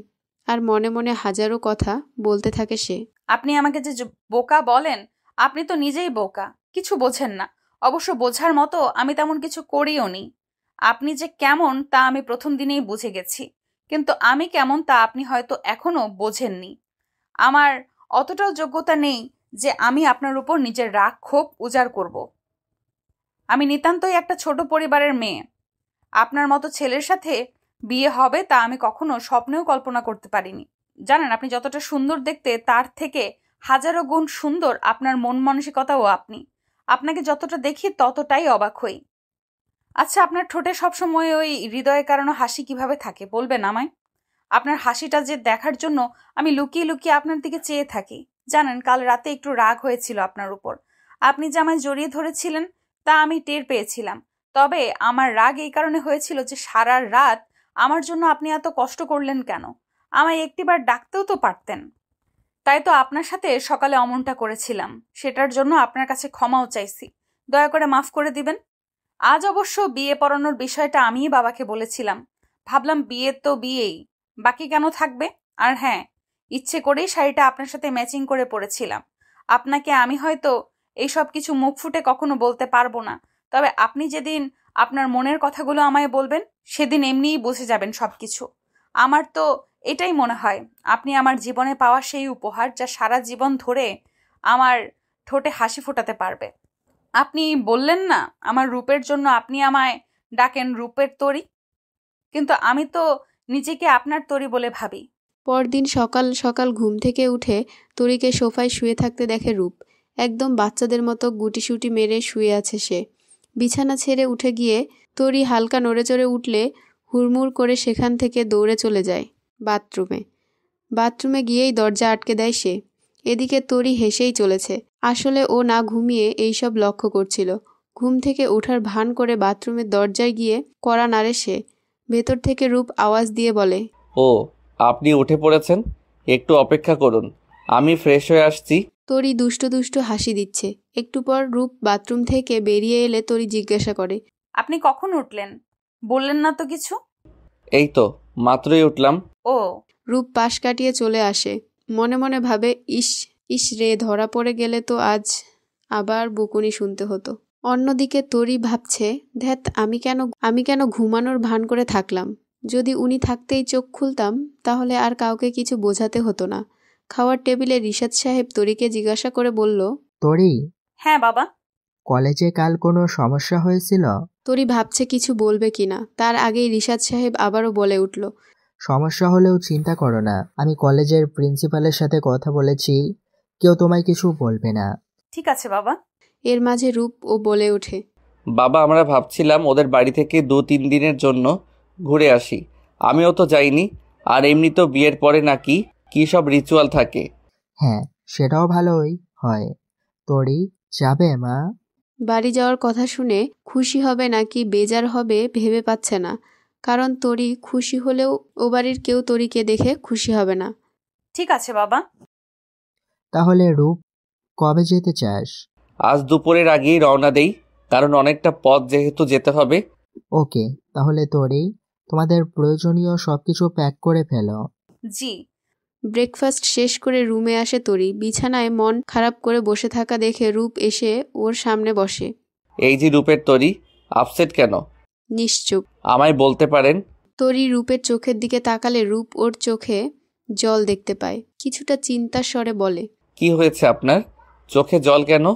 আর মনে মনে হাজারো কথা বলতে থাকে সে। আপনি আমাকে যে বোকা বলেন, আপনি তো নিজেই বোকা, কিছু বোঝেন না। অবশ্য বোঝার মতো আমি তেমন কিছু করিও নি। আপনি যে কেমন তা আমি প্রথম দিনেই বুঝে গেছি, কিন্তু আমি কেমন তা আপনি হয়তো এখনো বোঝেননি। আমার অতটাও যোগ্যতা নেই যে আমি আপনার উপর নিজের রাগ ক্ষোভ উজাড় করব। আমি নিতান্তই একটা ছোট পরিবারের মেয়ে। আপনার মতো ছেলের সাথে বিয়ে হবে তা আমি কখনো স্বপ্নেও কল্পনা করতে পারিনি। জানেন, আপনি যতটা সুন্দর দেখতে তার থেকে হাজারো গুণ সুন্দর আপনার মন মানসিকতাও। আপনাকে যতটা দেখি ততটাই অবাক হই। আচ্ছা, আপনার ঠোঁটে সবসময় ওই হৃদয়ে কারণে হাসি কিভাবে থাকে বলবেন আমায়? আপনার হাসিটা যে দেখার জন্য আমি লুকিয়ে লুকিয়ে আপনার দিকে চেয়ে থাকি। জানেন, কাল রাতে একটু রাগ হয়েছিল আপনার উপর। আপনি যে আমায় জড়িয়ে ধরেছিলেন তা আমি টের পেয়েছিলাম। তবে আমার রাগ এই কারণে হয়েছিল যে সারা রাত আমার জন্য আপনি এত কষ্ট করলেন কেন? আমায় একটিবার ডাকতেও তো পারতেন। তাই তো আপনার সাথে সকালে অমনটা করেছিলাম। সেটার জন্য আপনার কাছে ক্ষমাও চাইছি। দয়া করে মাফ করে দিবেন। আজ অবশ্য বিয়ে পড়ানোর বিষয়টা আমিই বাবাকে বলেছিলাম। ভাবলাম বিয়ে তো বিয়েই, বাকি কেন থাকবে। আর হ্যাঁ, ইচ্ছে করেই শাড়িটা আপনার সাথে ম্যাচিং করে পরেছিলাম। আপনাকে আমি হয়তো এইসব কিছু মুখ ফুটে কখনো বলতে পারবো না, তবে আপনি যেদিন আপনার মনের কথাগুলো আমায় বলবেন সেদিন এমনিই বুঝে যাবেন সবকিছু। আমার তো এটাই মনে হয় আপনি আমার জীবনে পাওয়া সেই উপহার যা সারা জীবন ধরে আমার ঠোঁটে হাসি ফোটাতে পারবে। আপনি বললেন না আমার রূপের জন্য আপনি আমায় ডাকেন রূপের তরি, কিন্তু আমি তো নিজেকে আপনার তরি বলে ভাবি। পরদিন সকাল সকাল ঘুম থেকে উঠে তরিকে সোফায় শুয়ে থাকতে দেখে রূপ। একদম বাচ্চাদের মতো গুটিসুটি মেরে শুয়ে আছে সে। বিছানা ছেড়ে উঠে গিয়ে তরি হালকা নড়েচড়ে উঠলে হুড়মুড় করে সেখান থেকে দৌড়ে চলে যায় বাথরুমে গিয়েই দরজা আটকে দেয় সে। এদিকে তরি হেসেই চলেছে। আসলে ও না ঘুমিয়ে এইসব লক্ষ্য করছিল। ঘুম থেকে ওঠার ভান করে বাথরুমের দরজায় গিয়ে কড়া নাড়ে সে। ভেতর থেকে রূপ আওয়াজ দিয়ে বলে, ও, আপনি উঠে পড়েছেন, একটু অপেক্ষা করুন, আমি ফ্রেশ হয়ে আসছি। তরি দুষ্টু দুষ্টু হাসি দিচ্ছে। একটু পর রূপ বাথরুম থেকে বেরিয়ে এলে তরি জিজ্ঞাসা করে, আপনি কখন উঠলেন? বললেন না তো কিছু। এই তো মাত্রই উঠলাম। ও। রূপ পাশ কাটিয়ে চলে আসে। মনে মনে ভাবে, ইস রে, ধরা পড়ে গেলে তো আজ আবার বকুনি শুনতে হতো। অন্যদিকে তরি ভাবছে, ধ্যাত, আমি কেন ঘুমানোর ভান করে থাকলাম। যদি উনি থাকতেই চোখ খুলতাম তাহলে আর কাউকে কিছু বোঝাতে হতো না। খাওয়ার টেবিলে রিশাদ সাহেব তরিকে জিজ্ঞাসা করে বলল, তরি, হ্যাঁ বাবা। কলেজে কাল কোনো সমস্যা হয়েছিল? তরি ভাবছে কিছু বলবে কিনা, তার আগেই রিশাদ সাহেব আবারও বলে উঠল, সমস্যা হলেও চিন্তা করো না, আমি কলেজের প্রিন্সিপালের সাথে কথা বলেছি, কেউ তোমায় কিছু বলবে না। ঠিক আছে বাবা। এর মাঝে রূপ ও বলে ওঠে, বাবা আমরা ভাবছিলাম ওদের বাড়ি থেকে 2-3 দিনের জন্য ঘুরে আসি। আমিও তো যাইনি, আর এমনিতেও বিয়ের পরে নাকি কী সব রিচুয়াল থাকে। হ্যাঁ, সেটাও ভালোই হয়। তোরি, যাবে মা? বাড়ি যাওয়ার কথা শুনে খুশি হবে নাকি বেজার হবে ভেবে পাচ্ছে না, কারণ তরি খুশি হলেও ও বাড়ির কেউ তরিকে দেখে খুশি হবে না। ঠিক আছে বাবা। তাহলে রূপ, কবে যেতে চাস? আজ দুপুরের আগেই রওনা দেই, কারণ অনেকটা পথ যেহেতু যেতে হবে। ওকে, তাহলে তোরি, তোমাদের প্রয়োজনীয় সবকিছু প্যাক করে ফেলো। জি। ব্রেকফাস্ট শেষ করে রুমে আসে তরি। বিছানায় মন খারাপ করে বসে থাকা দেখে রূপ এসে ওর সামনে বসে। এই যে রূপের তরি, আপসেট কেন? নিশ্চুপ। আমায় বলতে পারেন? তরি রূপের চোখের দিকে তাকালে রূপ ওর চোখে জল দেখতে পায়। কিছুটা চিন্তার স্বরে বলে, কি হয়েছে আপনার? চোখে জল কেন?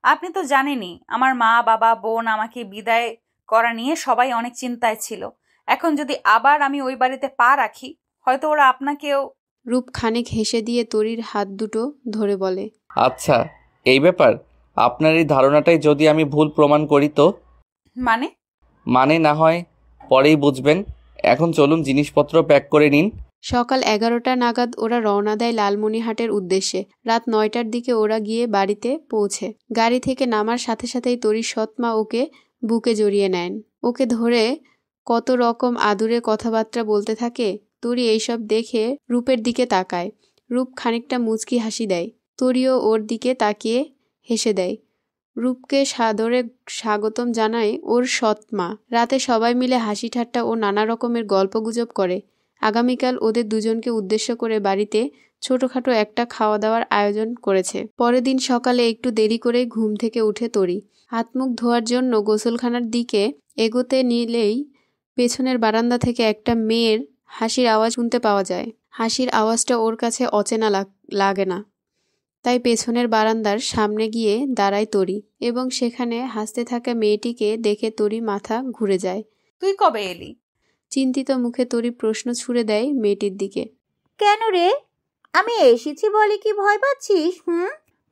আপনি তো জানেনই, আমার মা বাবা বোন আমাকে বিদায় করা নিয়ে সবাই অনেক চিন্তায় ছিল। এখন যদি আবার আমি ওই বাড়িতে পা রাখি, হয়তো ওরা আপনাকেও। রূপ খানিক হেসে দিয়ে তরির হাত দুটো ধরে বলে, আচ্ছা, এই ব্যাপার। আপনার এই ধারণাটাই যদি আমি ভুল প্রমাণ করি তো? মানে না হয় পরেই বুঝবেন। এখন চলুন, জিনিসপত্র প্যাক করে নিন। সকাল 11টা নাগাদ ওরা রওনা দেয় লালমনিহাটের উদ্দেশ্যে। রাত 9টার দিকে ওরা গিয়ে বাড়িতে পৌঁছে। গাড়ি থেকে নামার সাথে সাথেই তরির সৎমা ওকে বুকে জড়িয়ে নেন। ওকে ধরে কত রকম আদুরে কথাবার্তা বলতে থাকে। তরি এইসব দেখে রূপের দিকে তাকায়। রূপ খানিকটা মুচকি হাসি দেয়। তরিও ওর দিকে তাকিয়ে হেসে দেয়। রূপকে সাদরে স্বাগতম জানায় ওর সৎমা। রাতে সবাই মিলে হাসি ঠাট্টা ও নানা রকমের গল্পগুজব করে। আগামীকাল ওদের দুজনকে উদ্দেশ্য করে বাড়িতে ছোটখাটো একটা খাওয়া দাওয়ার আয়োজন করেছে। পরের দিন সকালে একটু দেরি করে ঘুম থেকে উঠে তরি হাত মুখ ধোয়ার জন্য গোসলখানার দিকে এগোতে নিলেই পেছনের বারান্দা থেকে একটা মেয়ের হাসির আওয়াজ শুনতে পাওয়া যায়। হাসির আওয়াজটা ওর কাছে অচেনা লাগে না, তাই পেছনের বারান্দার সামনে গিয়ে দাঁড়ায় তরি এবং সেখানে হাসতে থাকা মেয়েটিকে দেখে তরি মাথা ঘুরে যায়। তুই কবে এলি? চিন্তিত মুখে তরি প্রশ্ন ছুড়ে দেয় মেয়েটির দিকে। কেন রে, আমি এসেছি বলে কি ভয় পাচ্ছিস?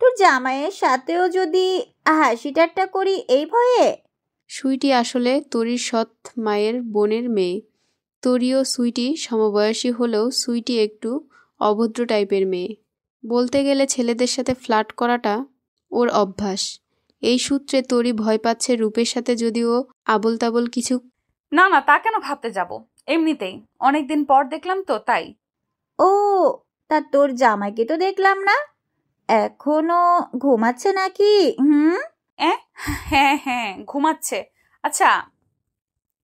তোর জামাইয়ের সাথেও যদি হাসি ঠাট্টা করি এই ভয়ে? সুইটি আসলে তরির সৎ মায়ের বোনের মেয়ে। তরি ও সুইটি সমবয়সী হলেও সুইটি একটু অভদ্র টাইপের মেয়ে। বলতে গেলে ছেলেদের সাথে ফ্লার্ট করাটা ওর অভ্যাস। এই সূত্রে তরি ভয় পাচ্ছে রূপের সাথে যদিও আবোল তাবোল কিছু। না তা কেন ভাবতে যাব, এমনিতেই অনেকদিন পর দেখলাম তো তাই। ও, তা তোর জামাইকে তো দেখলাম না, এখনো ঘুমাচ্ছে নাকি? হ্যাঁ ঘুমাচ্ছে। আচ্ছা,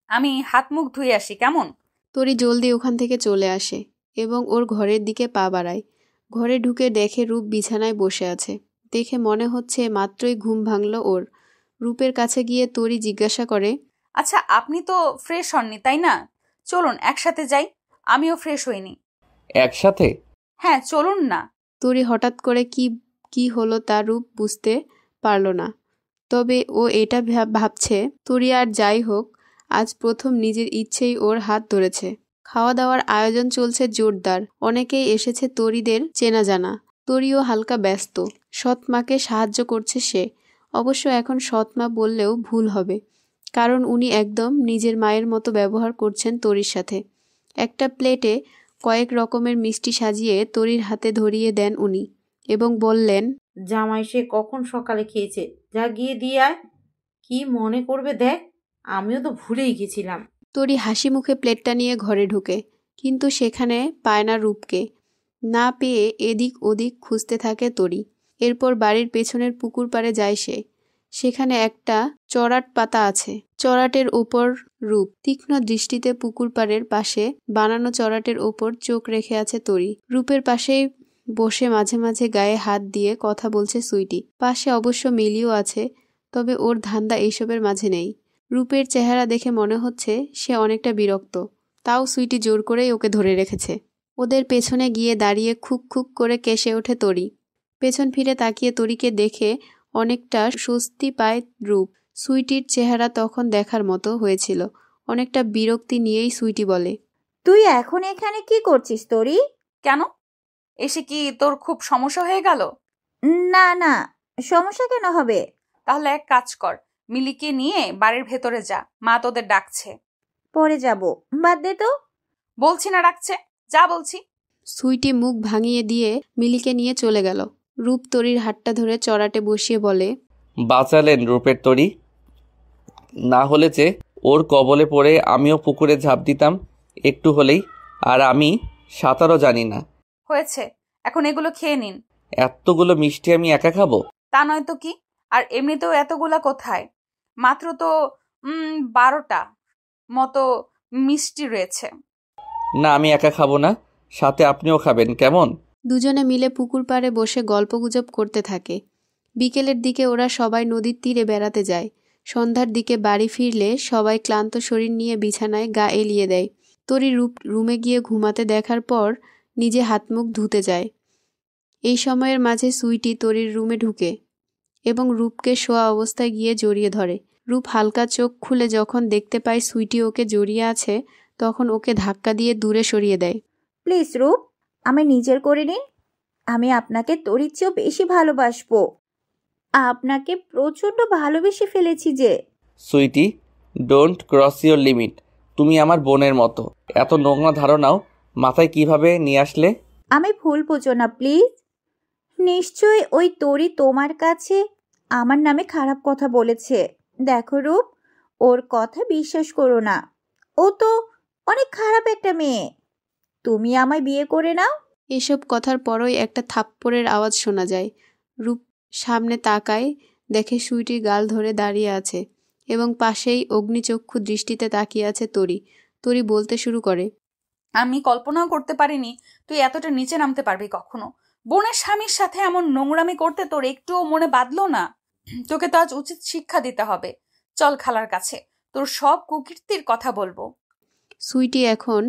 আমি হাত মুখ ধুয়ে আসি কেমন? তরি জলদি ওখান থেকে চলে আসে এবং ওর ঘরের দিকে পা বাড়ায়। ঘরে ঢুকে দেখে রূপ বিছানায় বসে আছে। দেখে মনে হচ্ছে মাত্রই ঘুম ভাঙল ওর। রূপের কাছে গিয়ে তরি জিজ্ঞাসা করে, আচ্ছা আপনি তো ফ্রেশ হননি তাই না? চলুন একসাথে যাই, আমিও ফ্রেশ হইনি। একসাথে? হ্যাঁ চলুন না। তরি হঠাৎ করে কি হলো তা রূপ বুঝতে পারল না। তবে ও এটা ভাবছে তরি আর যাই হোক আজ প্রথম নিজের ইচ্ছেই ওর হাত ধরেছে। খাওয়া দাওয়ার আয়োজন চলছে জোরদার। অনেকেই এসেছে তরিদের চেনা জানা। তরিও হালকা ব্যস্ত। সৎমাকে সাহায্য করছে সে। অবশ্য এখন সৎমা বললেও ভুল হবে, কারণ উনি একদম নিজের মায়ের মতো ব্যবহার করছেন তরির সাথে। একটা প্লেটে কয়েক রকমের মিষ্টি সাজিয়ে তরির হাতে ধরিয়ে দেন উনি এবং বললেন, জামাই সে কখন সকালে খেয়েছে, যা গিয়ে দিয়ে আয়। কি মনে করবে দেখ, আমিও তো ভুলেই গেছিলাম। তরি হাসি মুখে প্লেটটা নিয়ে ঘরে ঢুকে, কিন্তু সেখানে পায় না রূপকে। না পেয়ে এদিক ওদিক খুঁজতে থাকে তরি। এরপর বাড়ির পেছনের পুকুর পাড়ে যায় সে। সেখানে একটা চড়াট পাতা আছে। চড়াটের ওপর রূপ তীক্ষ্ণ দৃষ্টিতে পুকুর পাড়ের পাশে বানানো চড়াটের ওপর চোখ রেখে আছে তরি। রূপের পাশেই বসে মাঝে মাঝে গায়ে হাত দিয়ে কথা বলছে সুইটি। পাশে অবশ্য মিলিও আছে, তবে ওর ধান্দা এইসবের মাঝে নেই। রূপের চেহারা দেখে মনে হচ্ছে সে অনেকটা বিরক্ত, তাও সুইটি জোর করেই ওকে ধরে রেখেছে। ওদের পেছনে গিয়ে দাঁড়িয়ে খুক খুক করে কেসে ওঠে তরি। পেছন ফিরে তাকিয়ে তরিকে দেখে অনেকটা স্বস্তি পায় রূপ। সুইটির চেহারা তখন দেখার মতো হয়েছিল। অনেকটা বিরক্তি নিয়েই সুইটি বলে, তুই এখন এখানে কি করছিস তোরি? কেন? এসে কি তোর খুব সমস্যা হয়ে গেল? না না, সমস্যা কেন হবে? তাহলে এক কাজ কর, মিলিকে নিয়ে বাড়ির ভেতরে যা, মা তোদের ডাকছে। পরে যাব, বাদ দে তো। বলছি না ডাকছে, যা বলছি। সুইটি মুখ ভাঙিয়ে দিয়ে মিলিকে নিয়ে চলে গেল। রূপ তরির হাতটা ধরে চড়াটে বসিয়ে বলে, বাঁচালেন রূপের তরি, না হলে যে ওর কবলে পড়ে আমিও পুকুরে ঝাঁপ দিতাম একটু হলেই, আর আমি সাঁতারও জানি না। হয়েছে, এখন এগুলো খেয়ে নিন। এতগুলো মিষ্টি আমি একা খাবো? তা নয় তো কি, আর এমনিতেও এতগুলা কোথায়, মাত্র তো 12টা মতো মিষ্টি রয়েছে। না, আমি একা খাবো না, সাথে আপনিও খাবেন কেমন? দুজনে মিলে পুকুর পাড়ে বসে গল্পগুজব করতে থাকে। বিকেলের দিকে ওরা সবাই নদীর তীরে বেড়াতে যায়। সন্ধ্যার দিকে বাড়ি ফিরলে সবাই ক্লান্ত শরীর নিয়ে বিছানায় গা এলিয়ে দেয়। তরি রুমে গিয়ে ঘুমাতে দেখার পর নিজে হাত মুখ ধুতে যায়। এই সময়ের মাঝে সুইটি তরির রুমে ঢুকে এবং রূপকে শোয়া অবস্থায় গিয়ে জড়িয়ে ধরে। রূপ হালকা চোখ খুলে যখন দেখতে পায় সুইটি ওকে জড়িয়ে আছে, তখন ওকে ধাক্কা দিয়ে দূরে সরিয়ে দেয়। প্লিজ রূপ, আমি নিজের করে নিন। আমি আপনাকে তরির চেয়েও বেশি ভালোবাসবো। আপনাকে প্রচন্ড ভালোবেসে ফেলেছি যে। Sweetie, don't cross your limit. তুমি আমার বোনের মতো, এত নোংরা ধারণাও মাথায় কিভাবে নিয়ে আসলে? আমি ভুল বুঝো না প্লিজ। নিশ্চয়ই ওই তরি তোমার কাছে আমার নামে খারাপ কথা বলেছে। দেখো রূপ, ওর কথা বিশ্বাস করো না। ও তো অনেক খারাপ একটা মেয়ে। তুমি আমায় বিয়ে করে নাও। এসব কথার পরই একটা থাপ্পড়ের আওয়াজ শোনা যায়। রূপ সামনে তাকায়, দেখে সুইটির গাল ধরে দাঁড়িয়ে আছে এবং পাশেই অগ্নিচক্ষু দৃষ্টিতে তাকিয়ে আছে তরি। তরি বলতে শুরু করে, আমি কল্পনাও করতে পারিনি তুই এতটা নিচে নামতে পারবি কখনো। বোনের স্বামীর সাথে এমন নোংরামি করতে তোর একটুও মনে বাঁধলো না? তোকে তো আজ উচিত শিক্ষা দিতে হবে। চল খালার কাছে, তোর সব কুকীর্তির কথা বলবো। সুইটি এখন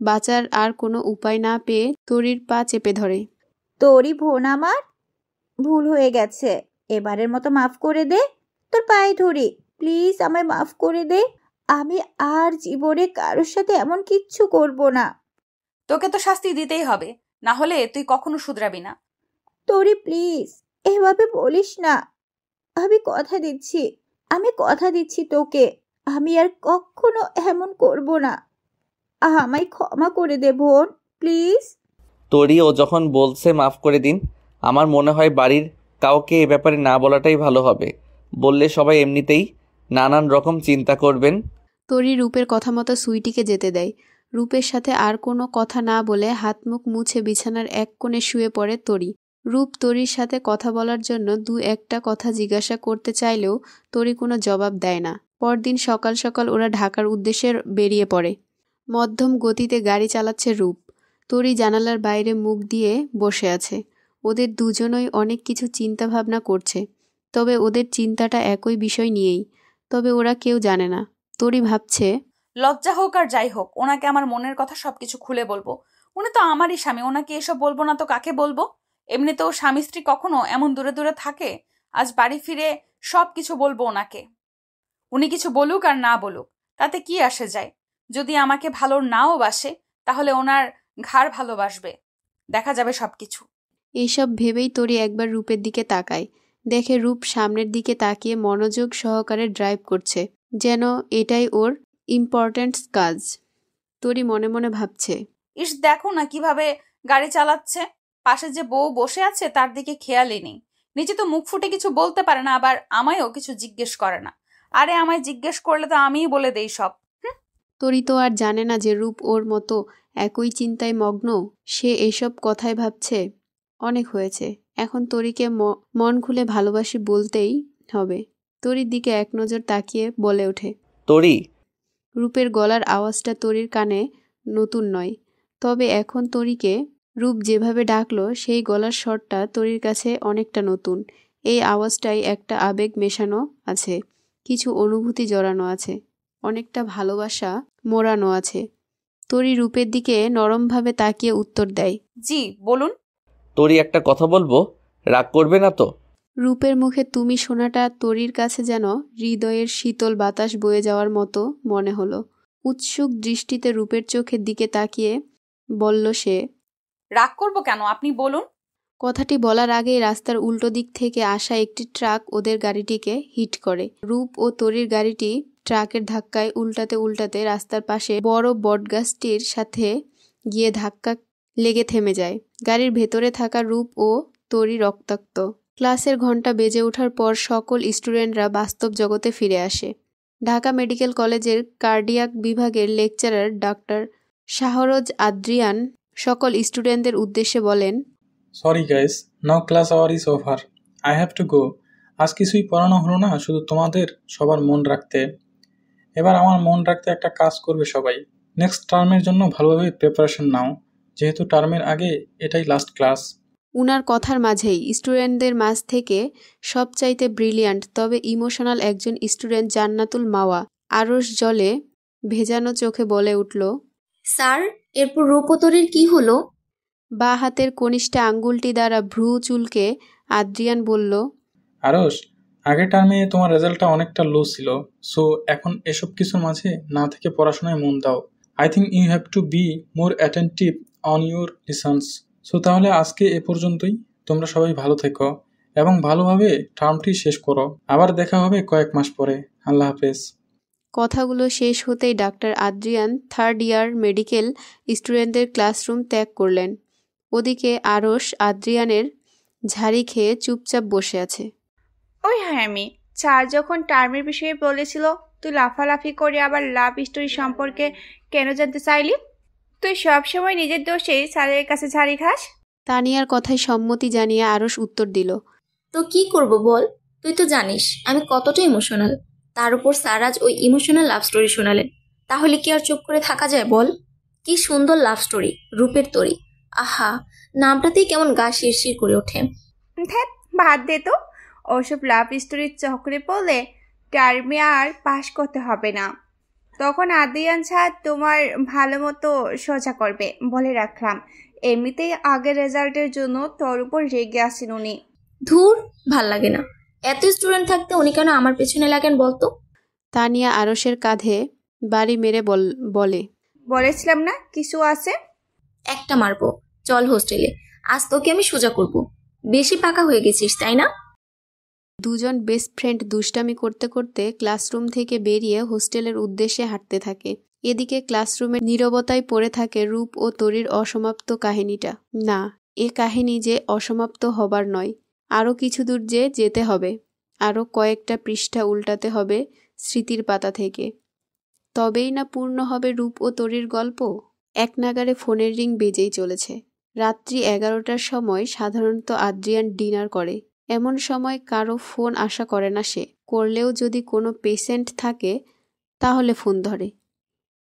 বাঁচার আর কোনো উপায় না পেয়ে তরির পা চেপে ধরে। তরি বোন আমার, ভুল হয়ে গেছে, এবারের মতো মাফ করে দে। তোর পায়ে ধরি, প্লিজ আমায় মাফ করে দে। আমি আর জীবনে কারোর সাথে এমন কিচ্ছু করব না। তোকে তো শাস্তি দিতেই হবে, না হলে তুই কখনো শুধরাবি না। তরি প্লিজ এভাবে বলিস না। আমি কথা দিচ্ছি তোকে, আমি আর কখনো এমন করব না। আমায় ক্ষমা করে দে বোন, প্লিজ। তরি, ও যখন বলছে মাফ করে দিন, আমার মনে হয় বাড়ির কাউকে এ ব্যাপারে না বলাটাই ভালো হবে। বললে সবাই এমনিতেই নানান রকম চিন্তা করবেন। তরি রূপের কথা মতো সুইটিকে যেতে দেয়। রূপের সাথে আর কোনো কথা না বলে হাত মুখ মুছে বিছানার এক কোণে শুয়ে পড়ে তরি। রূপ তরির সাথে কথা বলার জন্য দু একটা কথা জিজ্ঞাসা করতে চাইলেও তরি কোনো জবাব দেয় না। পরদিন সকাল সকাল ওরা ঢাকার উদ্দেশ্যে বেরিয়ে পড়ে। মধ্যম গতিতে গাড়ি চালাচ্ছে রূপ। তরি জানালার বাইরে মুখ দিয়ে বসে আছে। ওদের দুজনই অনেক কিছু চিন্তা ভাবনা করছে, তবে ওদের চিন্তাটা একই বিষয় নিয়েই। তবে ওরা কেউ জানে না। তরি ভাবছে, লজ্জা হোক আর যাই হোক, ওনাকে আমার মনের কথা সবকিছু খুলে বলবো। উনি তো আমারই স্বামী, ওনাকে এসব বলবো না তো কাকে বলবো? এমনিতেও স্বামী স্ত্রী কখনো এমন দূরে দূরে থাকে? আজ বাড়ি ফিরে সবকিছু বলবো ওনাকে। উনি কিছু বলুক আর না বলুক, তাতে কি আসে যায়? যদি আমাকে ভালো নাও বাসে, তাহলে ওনার ঘাড় ভালোবাসবে, দেখা যাবে সবকিছু। এইসব ভেবেই তরি একবার রূপের দিকে তাকায়। দেখে রূপ সামনের দিকে তাকিয়ে মনোযোগ সহকারে ড্রাইভ করছে, যেন এটাই ওর ইম্পর্ট্যান্ট কাজ। তরি মনে মনে ভাবছে, ইস, দেখো না কিভাবে গাড়ি চালাচ্ছে। পাশে যে বউ বসে আছে তার দিকে খেয়ালই নেই। নিজে তো মুখ ফুটে কিছু বলতে পারে না, আবার আমায়ও কিছু জিজ্ঞেস করে না। আরে আমায় জিজ্ঞেস করলে তো আমিই বলে দেই সব। তরি তো আর জানে না যে রূপ ওর মতো একই চিন্তায় মগ্ন। সে এসব কথাই ভাবছে। অনেক হয়েছে, এখন তরিকে মন খুলে ভালোবাসি বলতেই হবে। তরির দিকে এক নজর তাকিয়ে বলে ওঠে, তরি। রূপের গলার আওয়াজটা তরির কানে নতুন নয়, তবে এখন তরিকে রূপ যেভাবে ডাকলো সেই গলার স্বরটা তরির কাছে অনেকটা নতুন। এই আওয়াজটাই একটা আবেগ মেশানো আছে, কিছু অনুভূতি জড়ানো আছে, অনেকটা ভালোবাসা মোড়ানো আছে। তরি রূপের দিকে নরমভাবে তাকিয়ে উত্তর দেয়, জি বলুন। তরি, একটা কথা বলবো, রাগ করবে না তো? রূপের মুখে তুমি শোনাটা তরির কাছে যেন হৃদয়ের শীতল বাতাস বয়ে যাওয়ার মতো মনে হলো। উৎসুক দৃষ্টিতে রূপের চোখের দিকে তাকিয়ে বলল সে। রাগ করবো কেন, আপনি বলুন। কথাটি বলার আগেই রাস্তার উল্টো দিক থেকে আসা একটি ট্রাক ওদের গাড়িটিকে হিট করে। রূপ ও তরির গাড়িটি ট্রাকের ধাক্কায় উল্টাতে উল্টাতে রাস্তার পাশে বড় বটগাছটির সাথে গিয়ে ধাক্কা লেগে থেমে যায়। গাড়ির ভেতরে থাকা রূপ ও তরি রক্তাক্ত। ক্লাসের ঘণ্টা বেজে ওঠার পর সকল স্টুডেন্টরা বাস্তব জগতে ফিরে আসে। ঢাকা মেডিকেল কলেজের কার্ডিয়াক বিভাগের লেকচারার ডাক্তার শাহরজ আদ্রিয়ান সকল স্টুডেন্টদের উদ্দেশ্যে বলেন, sorry guys, now class hour is over, I have to go. আজ কিছুই পড়ানো হলো না, শুধু তোমাদের সবার মন রাখতে। এবার আমার মন রাখতে একটা কাজ করবে সবাই। নেক্সট টার্মের জন্য ভালোভাবে প্রিপারেশন নাও, যেহেতু টার্মের আগে এটাই লাস্ট ক্লাস। উনার কথার মাঝেই স্টুডেন্টদের মাঝ থেকে সবচাইতে ব্রিলিয়ান্ট তবে ইমোশনাল একজন স্টুডেন্ট জান্নাতুল মাওয়া আরশ জলে ভেজানো চোখে বলে উঠল, স্যার, এরপর রূপতরীর কি হলো? বা হাতের কনিষ্ঠ আঙ্গুলটি দ্বারা ভ্রু চুলকে আদ্রিয়ান বলল, আরশ, আগের টার্মে তোমার রেজাল্টটা অনেকটা লো ছিল, সো এখন এসব কিছুর মাঝে না থেকে পড়াশোনায় মন দাও। I think you have to be more attentive on your lessons. So তাহলে আজকে এ পর্যন্তই। তোমরা সবাই ভালো থেকো এবং ভালোভাবে টার্মটি শেষ করো। আবার দেখা হবে কয়েক মাস পরে। আল্লাহ হাফেজ। কথাগুলো শেষ হতেই doctor Adrian third year medical স্টুডেন্টদের ক্লাসরুম ত্যাগ করলেন। ওদিকে আরশ আদ্রিয়ানের ঝাড়ি খেয়ে চুপচাপ বসে আছে। ওই হ্যামি, স্যার যখন টার্মের বিষয়ে বলেছিল তুই লাফালাফি করে আবার লাভ স্টোরি সম্পর্কে কেন জানতে চাইলি? তুই সবসময় নিজের দোষেই স্যারের কাছে ঝাড়ি খাস। তানিয়ার কথায় সম্মতি জানিয়ে আরশ উত্তর দিল, তো কি করব বল? তুই তো জানিস আমি কতটা ইমোশনাল। তার উপর স্যার আজ ওই ইমোশনাল লাভ স্টোরি শোনালেন, তাহলে কি আর চুপ করে থাকা যায় বল? কি সুন্দর লাভ স্টোরি, রূপের তরী। আহা, নামটাতেই কেমন গা শিরশির করে ওঠে। ধ্যাত, বাদ দে তো, ওসব লাভ স্টোরির চক্রে পড়লে টার্মে আর পাশ করতে হবে না। তখন আদ্রিয়ান স্যার তোমার ভালো মতো সোজা করবে, বলে রাখলাম। এমনিতেই আগের রেজাল্টের জন্য তোর উপর রেগে আসেন উনি। ধুর, ভাল লাগে না। এত স্টুডেন্ট থাকতে উনি কেন আমার পেছনে লাগেন বলতো? তানিয়া আরশের কাঁধে বাড়ি মেরে বলে, বলেছিলাম না কিছু আছে? একটা মারবো। চল হোস্টেলে, আজ তোকে আমি সোজা করব। বেশি পাকা হয়ে গেছিস তাই না? দুজন বেস্ট ফ্রেন্ড দুষ্টামি করতে করতে ক্লাসরুম থেকে বেরিয়ে হোস্টেলের উদ্দেশ্যে হাঁটতে থাকে। এদিকে ক্লাসরুমের নীরবতায় পড়ে থাকে রূপ ও তরির অসমাপ্ত কাহিনীটা। না, এ কাহিনী যে অসমাপ্ত হবার নয়, আরও কিছু দূর যে যেতে হবে, আরও কয়েকটা পৃষ্ঠা উল্টাতে হবে স্মৃতির পাতা থেকে, তবেই না পূর্ণ হবে রূপ ও তরির গল্প। এক নাগারে ফোনের রিং বেজেই চলেছে। রাত্রি 11টার সময় সাধারণত আদ্রিয়ান ডিনার করে। এমন সময় কারো ফোন আশা করে না সে। করলেও যদি কোনো পেশেন্ট থাকে তাহলে ফোন ধরে।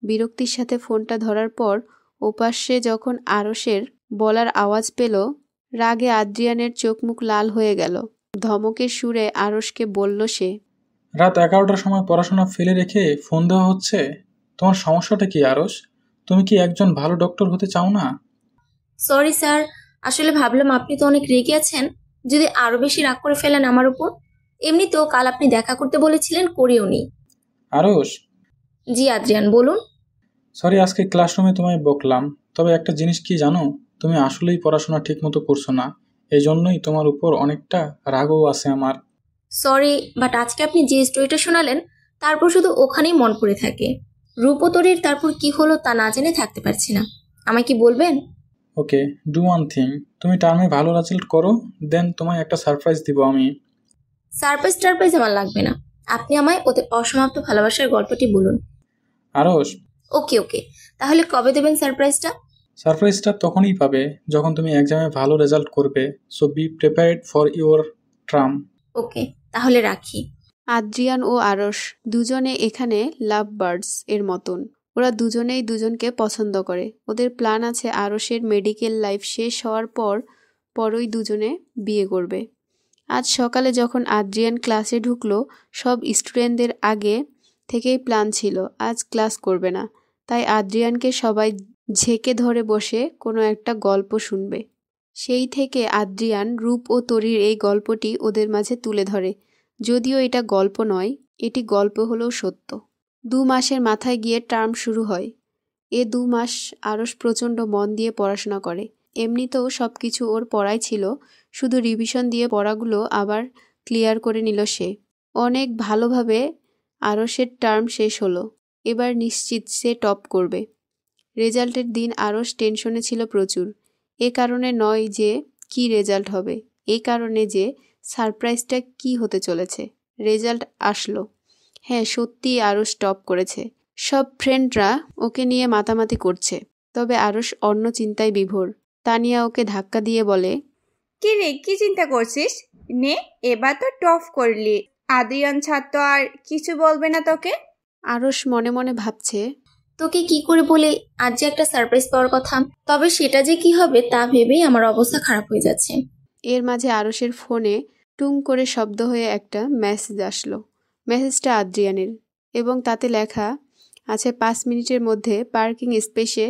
বিরক্তির সাথে ফোনটা ধরার পর ওপাশে যখন আরশের বলার আওয়াজ পেল, রাগে আদ্রিয়ানের চোখ মুখ লাল হয়ে গেল। ধমকের সুরে আরশকে বলল সে, রাত 11টার সময় পড়াশোনা ফেলে রেখে ফোন দেওয়া হচ্ছে? তোমার সমস্যাটা কি আরশ? তুমি কি একজন ভালো ডক্টর হতে চাও না? সরি স্যার, আসলে ভাবলাম আপনি তো অনেক রেগে আছেন, যদি আরো বেশি রাগ করে ফেলেন আমার উপর। এমনি তো কাল আপনি দেখা করতে বলেছিলেন, করিও নি। আরশ? জি আদ্রিয়ান, বলুন। সরি, আজকে ক্লাসরুমে তোমায় বকলাম, তবে একটা জিনিস কি জানো, তুমি আসলেই পড়াশোনা ঠিক মতো করছো না। এই জন্যই তোমার উপর অনেকটা রাগও আছে আমার। সরি, বাট আজকে আপনি যে স্টোরিটা শোনালেন তারপর শুধু ওখানেই মন পড়ে থাকে। রূপতরীর তারপর কি হলো তা না জেনে থাকতে পারছি না। আমায় কি বলবেন? ওকে, ডু ওয়ান থিং, তুমি টার্মে ভালো রেজাল্ট করো, দেন তোমায় একটা সারপ্রাইজ দিব আমি। সারপ্রাইজ আমার লাগবে না, আপনি আমায় ওদের অসমাপ্ত ভালোবাসার গল্পটি বলুন। আরশ? ওকে, তাহলে কবে দেবেন সারপ্রাইজটা? সারপ্রাইজটা তখনই পাবে যখন তুমি এক্সামে ভালো রেজাল্ট করবে। So be prepared for your term. Okay, তাহলে রাখি। আদ্রিয়ান ও আরশ দুজনে এখানে লাভ বার্ডস এর মতন। ওরা দুজনেই দুজনকে পছন্দ করে। ওদের প্ল্যান আছে আরশের মেডিকেল লাইফ শেষ হওয়ার পরই দুজনে বিয়ে করবে। আজ সকালে যখন আদ্রিয়ান ক্লাসে ঢুকলো, সব স্টুডেন্টদের আগে থেকেই প্ল্যান ছিল আজ ক্লাস করবে না, তাই আদ্রিয়ানকে সবাই ঝেঁকে ধরে বসে কোনো একটা গল্প শুনবে। সেই থেকে আদ্রিয়ান রূপ ও তরির এই গল্পটি ওদের মাঝে তুলে ধরে। যদিও এটা গল্প নয়, এটি গল্প হলেও সত্য। 2 মাসের মাথায় গিয়ে টার্ম শুরু হয়। এ 2 মাস আরশ প্রচণ্ড মন দিয়ে পড়াশোনা করে। এমনিতেও সব কিছু ওর পড়াই ছিল, শুধু রিভিশন দিয়ে পড়াগুলো আবার ক্লিয়ার করে নিল সে। অনেক ভালোভাবে আরশের টার্ম শেষ হলো। এবার নিশ্চিত সে টপ করবে। রেজাল্টের দিন আরশ টেনশনে ছিল প্রচুর। এ কারণে নয় যে কি রেজাল্ট হবে, এই কারণে যে সারপ্রাইজটা কি হতে চলেছে। রেজাল্ট আসলো। হ্যাঁ, সত্যিই আরশ টপ করেছে। সব ফ্রেন্ডরা ওকে নিয়ে মাতামাতি করছে, তবে আরশ অন্য চিন্তায় বিভোর। তানিয়া ওকে ধাক্কা দিয়ে বলে, কি রে, কি চিন্তা করছিস? নে, এবার তো টপ করলি। আদ্রিয়ান ছাত্র আর কিছু বলবে না তোকে? আরশ মনে মনে ভাবছে, তোকে কি করে বলে আজ যে একটা সারপ্রাইজ পাওয়ার কথা, তবে সেটা যে কি হবে তা ভেবেই আমার অবস্থা খারাপ হয়ে যাচ্ছে। এর মাঝে আরশের ফোনে টুং করে শব্দ হয়ে একটা মেসেজ আসলো। মেসেজটা আদ্রিয়ানের এবং তাতে লেখা আছে 5 মিনিটের মধ্যে পার্কিং স্পেসে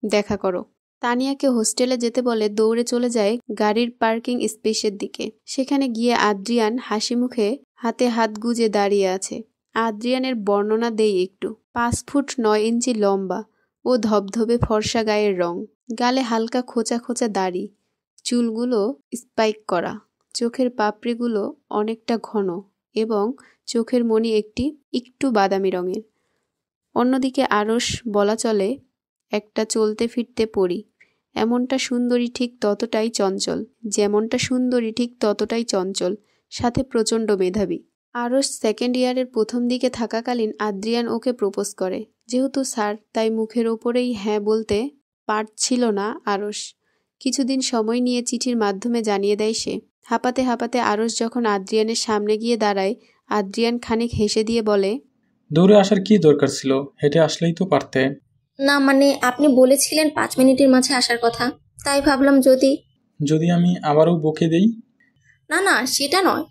দেখা করো। তানিয়াকে হোস্টেলে যেতে বলে দৌড়ে চলে যায় গাড়ির পার্কিং স্পেসের দিকে। সেখানে গিয়ে আদ্রিয়ান হাসি মুখে হাতে হাত গুজে দাঁড়িয়ে আছে। আদ্রিয়ানের বর্ণনা দেই একটু। 5 ফুট 9 ইঞ্চি লম্বা ও ধবধবে ফর্সা গায়ের রং, গালে হালকা খোঁচা খোঁচা দাড়ি, চুলগুলো স্পাইক করা, চোখের পাপড়িগুলো অনেকটা ঘন এবং চোখের মণি একটু বাদামি রঙের। অন্যদিকে আরশ বলা চলে একটা চলতে ফিরতে পরি। এমনটা সুন্দরী ঠিক ততটাই চঞ্চল, যেমনটা সুন্দরী ঠিক ততটাই চঞ্চল, সাথে প্রচণ্ড মেধাবী। আরশ সেকেন্ড ইয়ারের প্রথম দিকে থাকাকালীন আদ্রিয়ান ওকে প্রপোজ করে। যেহেতু স্যার, তাই মুখের ওপরেই হ্যাঁ বলতে পারছিল না আরশ। কিছুদিন সময় নিয়ে চিঠির মাধ্যমে জানিয়ে দেয় সে। হাঁপাতে হাঁপাতে আরশ যখন আদ্রিয়ানের সামনে গিয়ে দাঁড়ায়, আদ্রিয়ান খানিক হেসে দিয়ে বলে, দৌড়ে আসার কি দরকার ছিল? হেঁটে আসলেই তো পারতে। না মানে আপনি বলেছিলেন 5 মিনিটের মাঝে আসার কথা, তাই ভাবলাম যদি আমি আবারও বকে দেই। না না, সেটা নয়।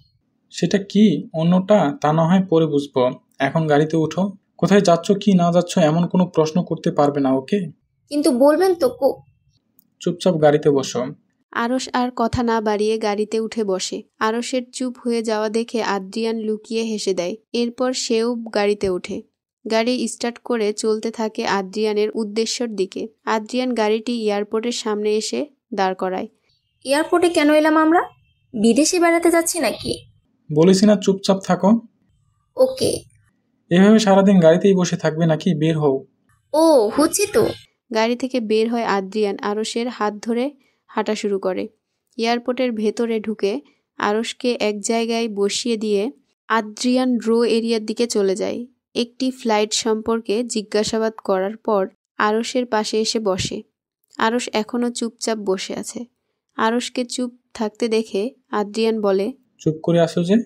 সেটা কি? অন্যটা তা না হয় পরে বুঝবো। এখন গাড়িতে উঠো। কোথায় যাচ্ছ কি না যাচ্ছ এমন কোনো প্রশ্ন করতে পারবে না, ওকে? কিন্তু বলবেন তো। চুপচাপ গাড়িতে বসো। আরশ আর কথা না বাড়িয়ে গাড়িতে উঠে বসে। আরশের চুপ হয়ে যাওয়া দেখে আদ্রিয়ান লুকিয়ে হেসে দেয়। এরপর সেও গাড়িতে ওঠে। গাড়ি স্টার্ট করে চলতে থাকে আদ্রিয়ানের উদ্দেশ্যের দিকে। আদ্রিয়ান গাড়িটি এয়ারপোর্টের সামনে এসে দাঁড় করায়। এয়ারপোর্টে কেন এলাম আমরা? বিদেশে বেড়াতে যাচ্ছি নাকি? বলেছি না চুপচাপ থাকো। ওকে। এভাবে সারাদিন গাড়িতেই বসে থাকবে নাকি? বের হও। ও, হচ্ছে তো। গাড়ি থেকে বের হয় আদ্রিয়ান আরশের হাত ধরে হাঁটা শুরু করে। এয়ারপোর্টের ভেতরে ঢুকে আরশকে এক জায়গায় বসিয়ে দিয়ে আদ্রিয়ান রো এরিয়ার দিকে চলে যায়। একটি ফ্লাইট সম্পর্কে জিজ্ঞাসাবাদ করার পর আরশের পাশে এসে বসে। আরশ এখনও চুপচাপ বসে আছে। আরশকে চুপ থাকতে দেখে আদ্রিয়ান বলে, চুপ করে আসো যে?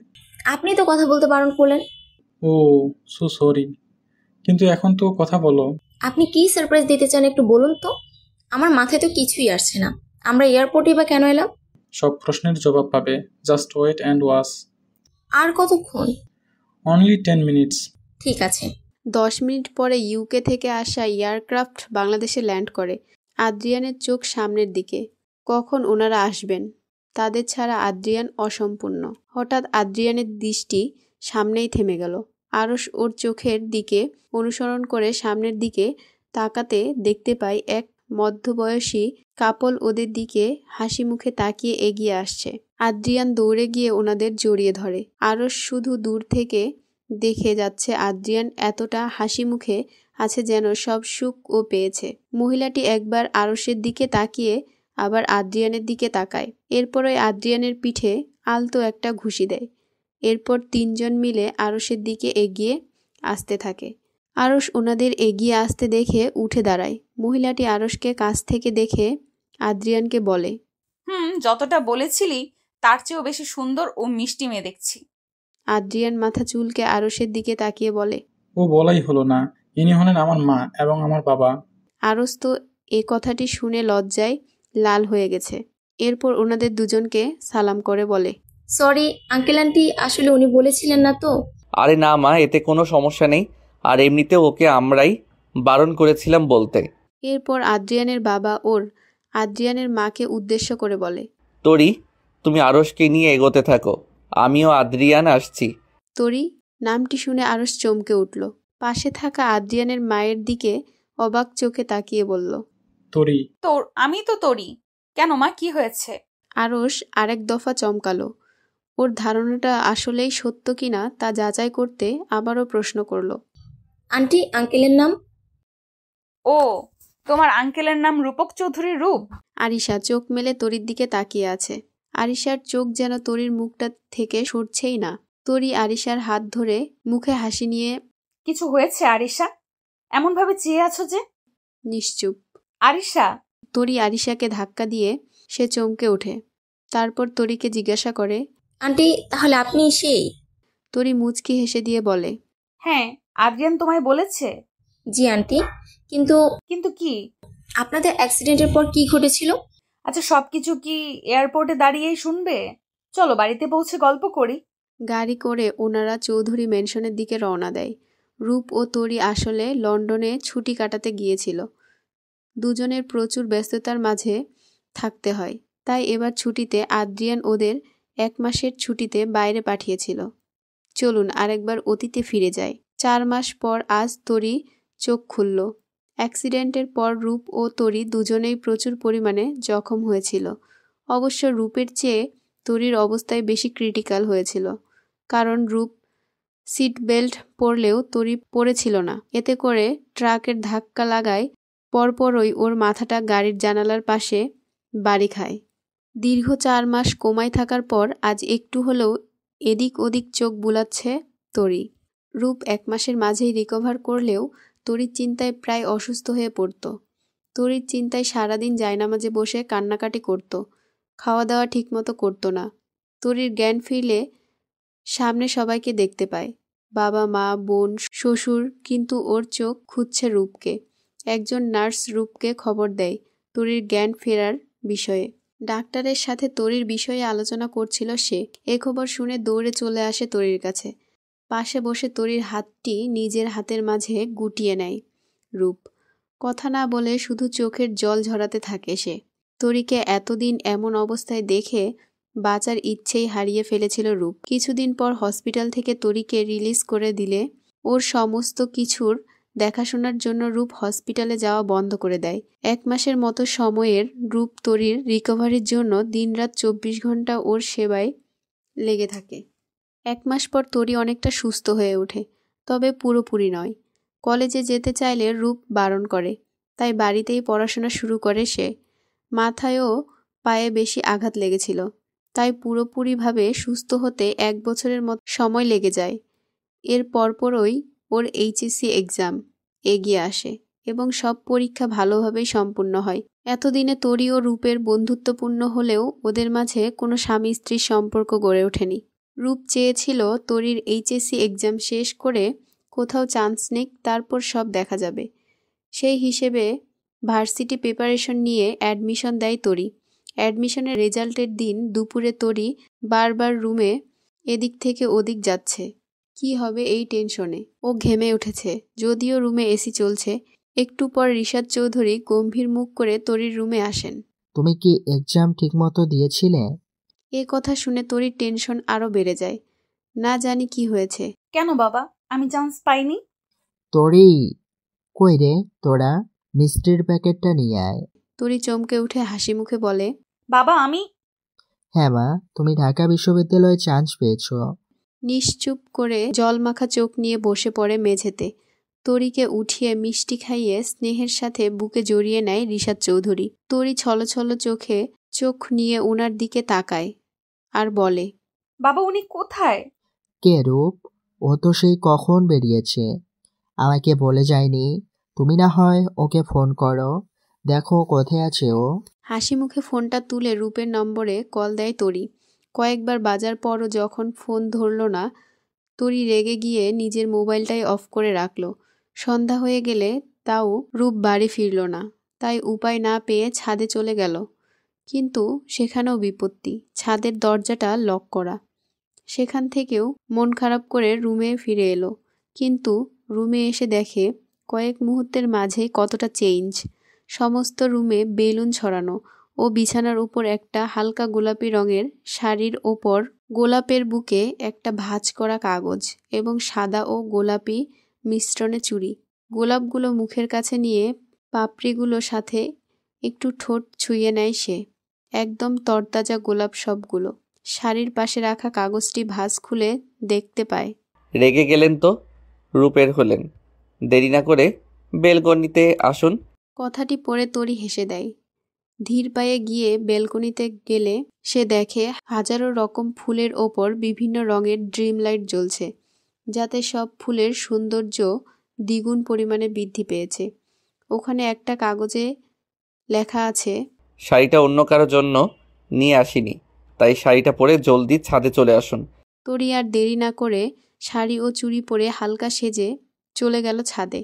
আপনি তো কথা বলতে বারণ করলেন। ও, সো সরি। কিন্তু এখন তো কথা বলো। আপনি কি সারপ্রাইজ দিতে চান একটু বলুন তো? আমার মাথায় তো কিছুই আসছে না। আমরা এয়ারপোর্টে বা কেন এলাম? সব প্রশ্নের জবাব পাবে। Just wait and watch. আর কতক্ষণ? Only 10 minutes. ঠিক আছে। 10 মিনিট পরে ইউকে থেকে আসা এয়ারক্রাফট বাংলাদেশে ল্যান্ড করে। আদ্রিয়ানের চোখ সামনের দিকে। কখন ওনারা আসবেন? তাদের ছাড়া আদ্রিয়ান অসম্পূর্ণ। হঠাৎ আদ্রিয়ানের দৃষ্টি সামনেই থেমে গেল। আরশ ওর চোখের দিকে অনুসরণ করে সামনের দিকে তাকাতে দেখতে পায় এক মধ্যবয়সী কাপল ওদের দিকে হাসি মুখে তাকিয়ে এগিয়ে আসছে। আদ্রিয়ান দৌড়ে গিয়ে ওনাদের জড়িয়ে ধরে। আরশ শুধু দূর থেকে দেখে যাচ্ছে আদ্রিয়ান এতটা হাসি মুখে আছে যেন সব সুখ ও পেয়েছে। মহিলাটি একবার আরশের দিকে তাকিয়ে আবার আদ্রিয়ানের দিকে তাকায়। এরপর ওই আদ্রিয়ানের পিঠে আলতো একটা ঘুষি দেয়। এরপর 3 জন মিলে আরশের দিকে এগিয়ে আসতে থাকে। আরশ ওনাদের এগিয়ে আসতে দেখে উঠে দাঁড়ায়। মহিলাটি আরশকে কাছ থেকে দেখে আদ্রিয়ানকে বলে, যতটা বলেছিলি তার চেয়েও বেশি সুন্দর ও মিষ্টি মেয়ে দেখছি। আদ্রিয়ান মাথা চুলকে আরশের দিকে তাকিয়ে বলে, ও বলাই হলো না, ইনি হলেন আমার মা এবং আমার বাবা। আরশ তো এ কথাটি শুনে লজ্জায় লাল হয়ে গেছে। এরপর ওনাদের দুজনকে সালাম করে বলে, সরি আঙ্কেল আন্টি, আসলে উনি বলেছিলেন না তো। আরে না মা, এতে কোনো সমস্যা নেই। আর এমনিতে ওকে আমরাই বারণ করেছিলাম বলতে। এরপর আদ্রিয়ানের বাবা আদ্রিয়ানের মাকে উদ্দেশ্য করে বলে, তরি, তুমি আরশকে নিয়ে এগোতে থাকো, আমিও আদ্রিয়ান আসছি। তরি নামটি শুনে আরশ চমকে উঠল। পাশে থাকা আদ্রিয়ানের মায়ের দিকে অবাক চোখে তাকিয়ে বলল, তরি। আমি তো তরি। কেন মা, কি হয়েছে? আরস আরেক দফা চমকালো। ওর ধারণাটা আসলেই সত্য কিনা তা যাচাই করতে আবারও প্রশ্ন করল, আন্টি, আঙ্কেলের নাম? ও, তোমার আঙ্কেলের নাম রূপক চৌধুরী রূপ? আরিশা চোখ মেলে তরির দিকে তাকিয়ে আছে। আরিশার চোখ যেন তরির মুখটা থেকে সরছেই না। তরি আরিশার হাত ধরে মুখে হাসি নিয়ে, কিছু হয়েছে আরিশা? এমন ভাবে চেয়ে আছো যে? নিশ্চুপ। আরিশা। তরি আরিশাকে ধাক্কা দিয়ে সে চমকে ওঠে। তারপর তরিকে জিজ্ঞাসা করে, আন্টি, তাহলে আপনি সেই? তরি মুচকি হেসে দিয়ে বলে, হ্যাঁ, আদ্রিয়ান তোমায় বলেছে? জি আন্টি। কিন্তু কিন্তু কি? আপনাদের অ্যাক্সিডেন্টের পর কি ঘটেছিল? আচ্ছা, সবকিছু কি এয়ারপোর্টে দাঁড়িয়েই শুনবে? চলো বাড়িতে পৌঁছে গল্প করি। গাড়ি করে ওনারা চৌধুরী ম্যানশনের দিকে রওনা দেয়। রূপ ও তরি আসলে লন্ডনে ছুটি কাটাতে গিয়েছিল। দুজনের প্রচুর ব্যস্ততার মাঝে থাকতে হয়, তাই এবার ছুটিতে আদ্রিয়ান ওদের 1 মাসের ছুটিতে বাইরে পাঠিয়েছিল। চলুন আরেকবার অতীতে ফিরে যায়। 4 মাস পর আজ তরি চোখ খুলল। অ্যাক্সিডেন্টের পর রূপ ও তরি দুজনেই প্রচুর পরিমাণে জখম হয়েছিল। অবশ্য রূপের চেয়ে তরির অবস্থায় বেশি ক্রিটিক্যাল হয়েছিল, কারণ রূপ সিট বেল্ট পরলেও তরি পরেছিল না। এতে করে ট্রাকের ধাক্কা লাগায় পরপরই ওর মাথাটা গাড়ির জানালার পাশে বাড়ি খায়। দীর্ঘ 4 মাস কোমায় থাকার পর আজ একটু হলেও এদিক ওদিক চোখ বুলাচ্ছে তরি। রূপ 1 মাসের মাঝেই রিকভার করলেও তরির চিন্তায় প্রায় অসুস্থ হয়ে পড়ত। তরির চিন্তায় সারাদিন জায়নামাজে বসে কান্নাকাটি করত, খাওয়া দাওয়া ঠিকমতো করত না। তরির জ্ঞান ফিরলে সামনে সবাইকে দেখতে পায়, বাবা, মা, বোন, শ্বশুর, কিন্তু ওর চোখ খুঁজছে রূপকে। একজন নার্স রূপকে খবর দেয় তরির জ্ঞান ফেরার বিষয়ে। ডাক্তারের সাথে তরির বিষয়ে আলোচনা করছিল সে। এ খবর শুনে দৌড়ে চলে আসে তরির কাছে। পাশে বসে তরির হাতটি নিজের হাতের মাঝে গুটিয়ে নেয় রূপ। কথা না বলে শুধু চোখের জল ঝরাতে থাকে সে। তরিকে এতদিন এমন অবস্থায় দেখে বাঁচার ইচ্ছেই হারিয়ে ফেলেছিল রূপ। কিছুদিন পর হসপিটাল থেকে তরিকে রিলিজ করে দিলে ওর সমস্ত কিছুর দেখাশোনার জন্য রূপ হসপিটালে যাওয়া বন্ধ করে দেয়। 1 মাসের মতো সময়ের রূপ তরির রিকভারির জন্য দিনরাত 24 ঘন্টা ওর সেবায় লেগে থাকে। 1 মাস পর তরি অনেকটা সুস্থ হয়ে ওঠে, তবে পুরোপুরি নয়। কলেজে যেতে চাইলে রূপ বারণ করে, তাই বাড়িতেই পড়াশোনা শুরু করে সে। মাথায়ও পায়ে বেশি আঘাত লেগেছিল, তাই পুরোপুরিভাবে সুস্থ হতে 1 বছরের মতো সময় লেগে যায়। এর পরপরই ওর এইচএসসি এক্সাম এগিয়ে আসে এবং সব পরীক্ষা ভালোভাবেই সম্পূর্ণ হয়। এতদিনে তরি ও রূপের বন্ধুত্বপূর্ণ হলেও ওদের মাঝে কোনো স্বামী স্ত্রীর সম্পর্ক গড়ে ওঠেনি। রূপ চেয়েছিল তরির এইচএসসি এক্সাম শেষ করে কোথাও চান্স নিক, তারপর সব দেখা যাবে। সেই হিসেবে ভার্সিটি প্রিপারেশন নিয়ে অ্যাডমিশন দেয় তরি। অ্যাডমিশনের রেজাল্টের দিন দুপুরে তরি বারবার রুমে এদিক থেকে ওদিক যাচ্ছে। কি হবে এই টেনশনে ও ঘেমে উঠেছে। যদিও রুমে এসি চলছে। একটু পর রিশাদ চৌধুরী গম্ভীর মুখ করে তরির রুমে আসেন। তুমি কি এক্সাম ঠিকমতো দিয়েছিলে? এ কথা শুনে তরির টেনশন আরো বেড়ে যায়। না জানি কি হয়েছে। কেন বাবা, আমি চান্স পাইনি? তরি, কই রে তোরা? মিষ্টির প্যাকেটটা নিয়ে আয়। তরি চমকে উঠে হাসি মুখে বলে, বাবা আমি। হ্যাঁ মা, তুমি ঢাকা বিশ্ববিদ্যালয়ে চান্স পেয়েছো। নিশ্চুপ করে জলমাখা চোখ নিয়ে বসে পড়ে মেঝেতে। তরিকে উঠিয়ে মিষ্টি খাইয়ে স্নেহের সাথে বুকে জড়িয়ে নেয় রিশাদ চৌধুরী। তরি ছলছল চোখে চোখ নিয়ে ওনার দিকে তাকায় আর বলে, বাবা উনি কোথায়? কে রূপ? ও তো সেই কখন বেরিয়েছে, আমাকে বলে যায়নি। তুমি না হয় ওকে ফোন করো, দেখো কোথায় আছে ও। হাসি মুখে ফোনটা তুলে রূপের নম্বরে কল দেয় তরি। কয়েকবার বাজার পরও যখন ফোন ধরল না, তরি রেগে গিয়ে নিজের মোবাইলটাই অফ করে রাখল। সন্ধ্যা হয়ে গেলে তাও রূপ বাড়ি ফিরল না, তাই উপায় না পেয়ে ছাদে চলে গেল। কিন্তু সেখানেও বিপত্তি, ছাদের দরজাটা লক করা। সেখান থেকেও মন খারাপ করে রুমে ফিরে এলো, কিন্তু রুমে এসে দেখে কয়েক মুহূর্তের মাঝেই কতটা চেঞ্জ। সমস্ত রুমে বেলুন ছড়ানো ও বিছানার উপর একটা হালকা গোলাপি রঙের শাড়ির ওপর গোলাপের বুকে একটা ভাঁজ করা কাগজ এবং সাদা ও গোলাপি মিশ্রণে চুড়ি। গোলাপগুলো মুখের কাছে নিয়ে পাপড়িগুলোর সাথে একটু ঠোঁট ছুঁয়ে নেয় সে। একদম তরতাজা গোলাপ সবগুলো। শাড়ির পাশে রাখা কাগজটি ভাঁজ খুলে দেখতে পায়। রেগে গেলেন তো? রূপের হলেন। দেরি না করে বেলকনিতে আসুন। কথাটি পড়ে তরি হেসে দেয়। ধীর পায়ে গিয়ে বেলকনিতে গেলে সে দেখে হাজারো রকম ফুলের ওপর বিভিন্ন রঙের ড্রিম লাইট জ্বলছে, যাতে সব ফুলের সৌন্দর্য দ্বিগুণ পরিমাণে বৃদ্ধি পেয়েছে। ওখানে একটা কাগজে লেখা আছে, শাড়িটা অন্য কারোর জন্য নিয়ে আসিনি, তাই শাড়িটা পরে জলদি ছাদে চলে আসুন। তরি আর দেরি না করে শাড়ি ও চুড়ি পরে হালকা সেজে চলে গেল ছাদে।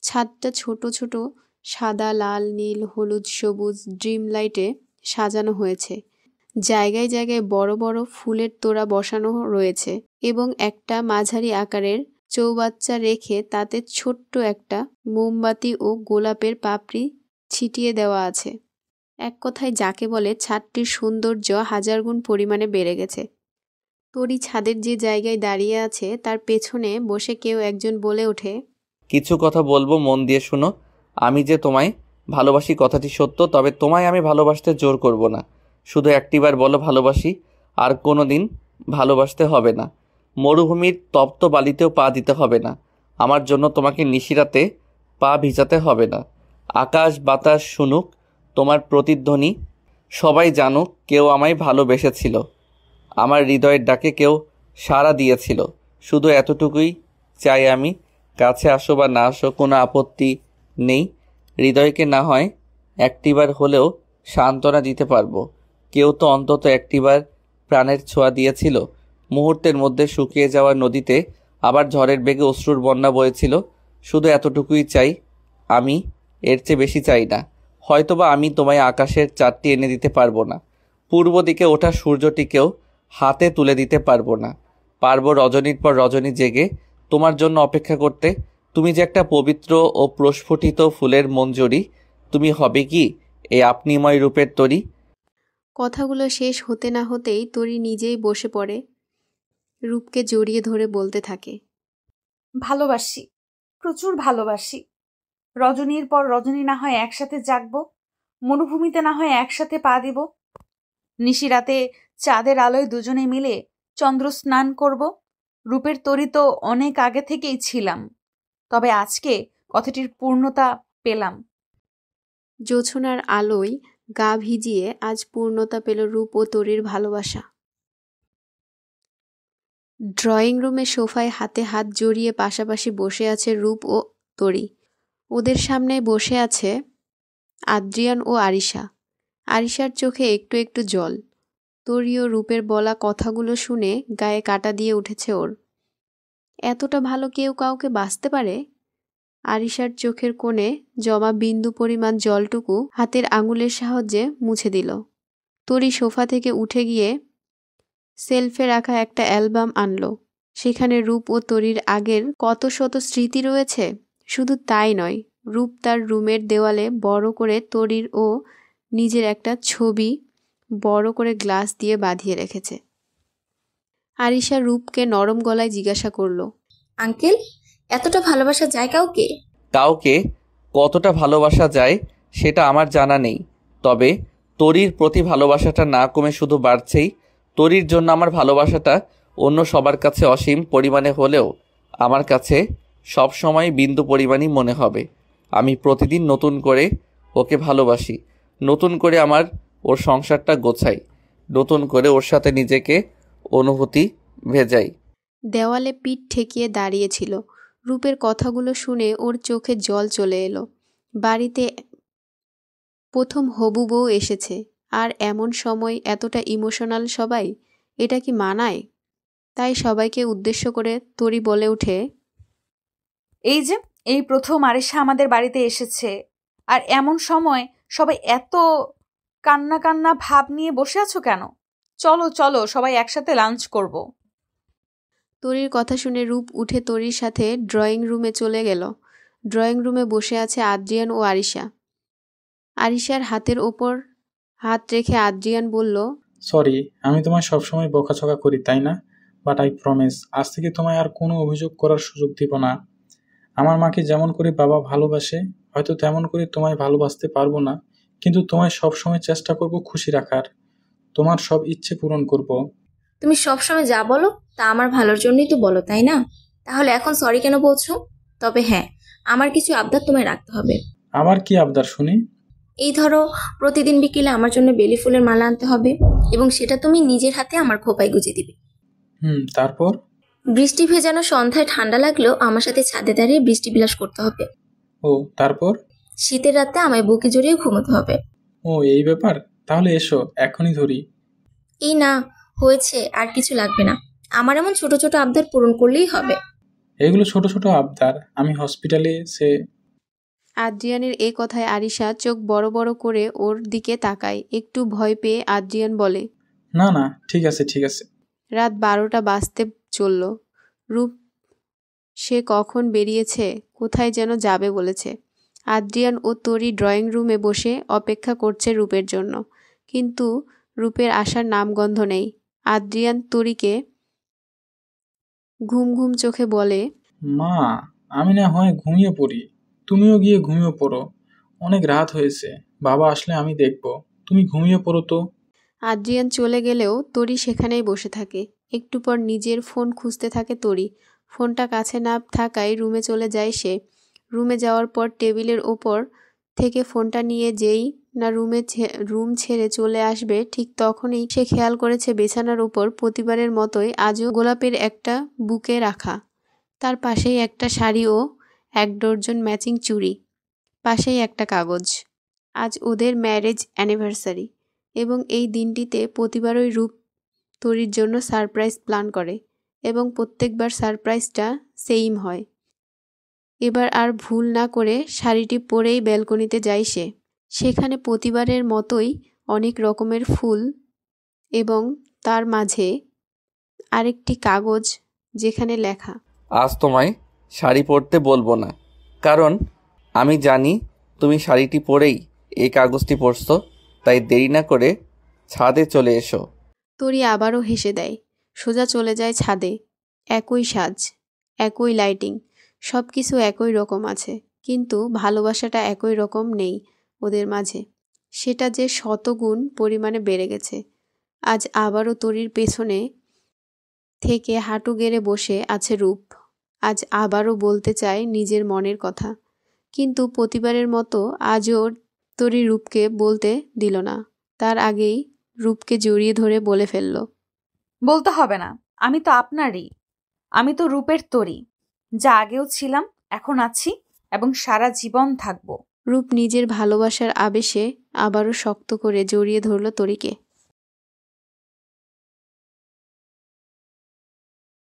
ছাদটা ছোট ছোট সাদা, লাল, নীল, হলুদ, সবুজ ড্রিম লাইটে সাজানো হয়েছে। জায়গায় জায়গায় বড় বড় ফুলের তোড়া বসানো রয়েছে এবং একটা মাঝারি আকারের চৌবাচ্চা রেখে তাতে ছোট্ট একটা মোমবাতি ও গোলাপের পাপড়ি ছিটিয়ে দেওয়া আছে। এক কথায় যাকে বলে ছাদটির সৌন্দর্য হাজার গুণ পরিমাণে বেড়ে গেছে। তরি ছাদের যে জায়গায় দাঁড়িয়ে আছে তার পেছনে বসে কেউ একজন বলে ওঠে, কিছু কথা বলবো, মন দিয়ে শুনো। আমি যে তোমায় ভালোবাসি কথাটি সত্য, তবে তোমায় আমি ভালোবাসতে জোর করব না। শুধু একটিবার বলো ভালোবাসি, আর কোনো দিন ভালোবাসতে হবে না। মরুভূমির তপ্ত বালিতেও পা দিতে হবে না। আমার জন্য তোমাকে নিশিরাতে পা ভিজাতে হবে না। আকাশ বাতাস শুনুক তোমার প্রতিধ্বনি, সবাই জানুক কেউ আমায় ভালোবেসেছিল, আমার হৃদয়ের ডাকে কেউ সাড়া দিয়েছিল। শুধু এতটুকুই চাই আমি। কাছে আসো বা না আসো কোনো আপত্তি নেই। হৃদয়কে না হয় একটিবার হলেও সান্ত্বনা দিতে পারবো। কেউ তো অন্তত একটিবার প্রাণের ছোঁয়া দিয়েছিল। মুহূর্তের মধ্যে শুকিয়ে যাওয়া নদীতে আবার ঝড়ের বেগে অশ্রুর বন্যা বয়েছিল। শুধু এতটুকুই চাই আমি, এর চেয়ে বেশি চাই না। হয়তোবা আমি তোমায় আকাশের চাঁদটি এনে দিতে পারবো না, পূর্ব দিকে ওঠা সূর্যটিকেও হাতে তুলে দিতে পারবো না, পারবো রজনীর পর রজনী জেগে তোমার জন্য অপেক্ষা করতে। তুমি যে একটা পবিত্র ও প্রস্ফুটিত ফুলের মঞ্জরি, তুমি হবে কি এই আপনিময় রূপের তরি? কথাগুলো শেষ হতে না হতেই তরি নিজেই বসে পড়ে, রূপকে জড়িয়ে ধরে বলতে থাকে, ভালোবাসি, প্রচুর ভালোবাসি। রজনীর পর রজনী না হয় একসাথে জাগবো, মরুভূমিতে না হয় একসাথে পা দিব, নিশিরাতে চাঁদের আলোয় দুজনে মিলে চন্দ্র স্নান করব। রূপের তরি তো অনেক আগে থেকেই ছিলাম, তবে আজকে কথাটির পূর্ণতা পেলাম। জোছনার আলোয় গা ভিজিয়ে আজ পূর্ণতা পেল রূপ ও তরির ভালোবাসা। ড্রয়িং রুমে সোফায় হাতে হাত জড়িয়ে পাশাপাশি বসে আছে রূপ ও তরি। ওদের সামনে বসে আছে আদ্রিয়ান ও আরিশা। আরিশার চোখে একটু একটু জল। তরি ও রূপের বলা কথাগুলো শুনে গায়ে কাঁটা দিয়ে উঠেছে ওর। এতটা ভালো কেউ কাউকে বাঁচতে পারে? আরিশার চোখের কোণে জমা বিন্দু পরিমাণ জলটুকু হাতের আঙুলের সাহায্যে মুছে দিল। তরি সোফা থেকে উঠে গিয়ে সেলফে রাখা একটা অ্যালবাম আনলো। সেখানে রূপ ও তরির আগের কত শত স্মৃতি রয়েছে। শুধু তাই নয়, রূপ তার রুমের দেওয়ালে বড় করে তরির ও নিজের একটা ছবি বড় করে গ্লাস দিয়ে বাঁধিয়ে রেখেছে। আরিশা রূপকে নরম গলায় জিজ্ঞাসা করলো, আঙ্কেল, এতটা ভালোবাসা যায় কাউকে? কাউকে কতটা ভালোবাসা যায় সেটা আমার জানা নেই, তবে তরির প্রতি ভালোবাসাটা না কমে শুধু বাড়ছেই। তরির জন্য আমার ভালোবাসাটা অন্য সবার কাছে অসীম পরিমাণে হলেও আমার কাছে সব সময় বিন্দু পরিমাণই মনে হবে। আমি প্রতিদিন নতুন করে ওকে ভালোবাসি, নতুন করে আমার ওর সংসারটা গোছাই, নতুন করে ওর সাথে নিজেকে অনুভূতি ভেজাই। দেওয়ালে পিঠ ঠেকিয়ে দাঁড়িয়েছিল। রূপের কথাগুলো শুনে ওর চোখে জল চলে এলো। বাড়িতে প্রথম হবু বউ এসেছে, আর এমন সময় এতটা ইমোশনাল সবাই, এটা কি মানায়? তাই সবাইকে উদ্দেশ্য করে তরি বলে ওঠে, এই প্রথম আরিশা আমাদের বাড়িতে এসেছে, আর এমন সময় সবাই এত কান্না কান্না ভাব নিয়ে বসে আছো কেন? চলো চলো, সবাই একসাথে লাঞ্চ করব। তরির কথা শুনে রূপ উঠে তরির সাথে ড্রয়িং রুমে চলে গেল। ড্রয়িং রুমে বসে আছে আদ্রিয়ান ও আরিশা। আরিশার হাতের ওপর হাত রেখে আদ্রিয়ান বলল, সরি, আমি তোমায় সবসময় বকাঝকা করি, তাই না? বাট আই প্রমিস, আজ থেকে তোমায় আর কোনো অভিযোগ করার সুযোগ দিব না। আমার মাকে যেমন করে বাবা ভালোবাসে হয়তো তেমন করে তোমায় ভালোবাসতে পারবো না, কিন্তু তোমায় সবসময় চেষ্টা করব খুশি রাখার, তোমার সব ইচ্ছে পূরণ করব। তুমি সবসময় যা বলো তা আমার ভালোর জন্যই তো বলো, তাই না? তাহলে এখন সরি কেন বলছো? তবে হ্যাঁ, আমার কিছু আবদার তোমায় রাখতে হবে। আবার কি আবদার শুনি? এই ধরো, প্রতিদিন বিকেলে আমার জন্য বেলি ফুলের মালা আনতে হবে এবং সেটা তুমি নিজের হাতে আমার খোপায় গুজে দিবে। তারপর? বৃষ্টি ভেজানো সন্ধ্যায় ঠান্ডা লাগলেও আমার সাথে ছাদে দাঁড়িয়ে বৃষ্টি বিলাস করতে হবে। ও, তারপর? শীতের রাতে আমায় বুকে জড়িয়ে ঘুমোতে হবে। ও, এই ব্যাপার? তাহলে এসো, এখনই ধরি। এই না, হয়েছে, আর কিছু লাগবে না। আমার এমন ছোট ছোট আবদার পূরণ করলেই হবে। এগুলো ছোট ছোট আবদার? আমি হসপিটালে সে। আদ্রিয়ানের এ কথায় আরিশা চোখ বড় বড় করে ওর দিকে তাকায়। একটু ভয় পেয়ে আদ্রিয়ান বলে, না না, ঠিক আছে ঠিক আছে। রাত 12টা বাজতে চলল। রূপ সে কখন বেরিয়েছে, কোথায় যেন যাবে বলেছে। আদ্রিয়ান ও তরি ড্রয়িং রুমে বসে অপেক্ষা করছে রূপের জন্য, কিন্তু রূপের আসার নামগন্ধ নেই। আদ্রিয়ান তরিকে ঘুম ঘুম চোখে বলে, মা, আমি না হয় ঘুমিয়ে পড়ি, তুমিও গিয়ে ঘুমিয়ে পড়ো, অনেক রাত হয়েছে, বাবা আসলে আমি দেখব, তুমি ঘুমিয়ে পড়ো তো। আদ্রিয়ান চলে গেলেও তরি সেখানেই বসে থাকে। একটু পর নিজের ফোন খুঁজতে থাকে তরি। ফোনটা কাছে না থাকায় রুমে চলে যায় সে। রুমে যাওয়ার পর টেবিলের ওপর থেকে ফোনটা নিয়ে যেই না রুম ছেড়ে চলে আসবে, ঠিক তখনই সে খেয়াল করেছে বিছানার উপর প্রতিবারের মতোই আজও গোলাপের একটা বুকে রাখা, তার পাশেই একটা শাড়ি ও 1 ডজন ম্যাচিং চুড়ি, পাশেই একটা কাগজ। আজ ওদের ম্যারেজ অ্যানিভার্সারি এবং এই দিনটিতে প্রতিবারই রূপ তরির জন্য সারপ্রাইজ প্ল্যান করে এবং প্রত্যেকবার সারপ্রাইজটা সেইম হয়। এবার আর ভুল না করে শাড়িটি পরেই ব্যালকনিতে যায় সে। সেখানে প্রতিবারের মতোই অনেক রকমের ফুল এবং তার মাঝে আরেকটি কাগজ যেখানে লেখা, আজ তোমায় শাড়ি পরতে বলবো না, কারণ আমি জানি তুমি শাড়িটি পরেই এই কাগজটি পড়ছো, তাই দেরি না করে ছাদে চলে এসো। তরি আবারও হেসে দেয়। সোজা চলে যায় ছাদে। একই সাজ, একই লাইটিং, সব কিছু একই রকম আছে, কিন্তু ভালোবাসাটা একই রকম নেই ওদের মাঝে। সেটা যে শতগুণ পরিমাণে বেড়ে গেছে। আজ আবারও তরির পেছনে থেকে হাঁটু গেড়ে বসে আছে রূপ। আজ আবারও বলতে চায় নিজের মনের কথা, কিন্তু প্রতিবারের মতো আজও তরি রূপকে বলতে দিল না। তার আগেই রূপকে জড়িয়ে ধরে বলে ফেলল, বলতে হবে না, আমি তো আপনারই, আমি তো রূপের তরি, যা আগেও ছিলাম, এখন আছি এবং সারা জীবন থাকবো। রূপ নিজের ভালোবাসার আবেশে আবারও শক্ত করে জড়িয়ে ধরল তরিকে।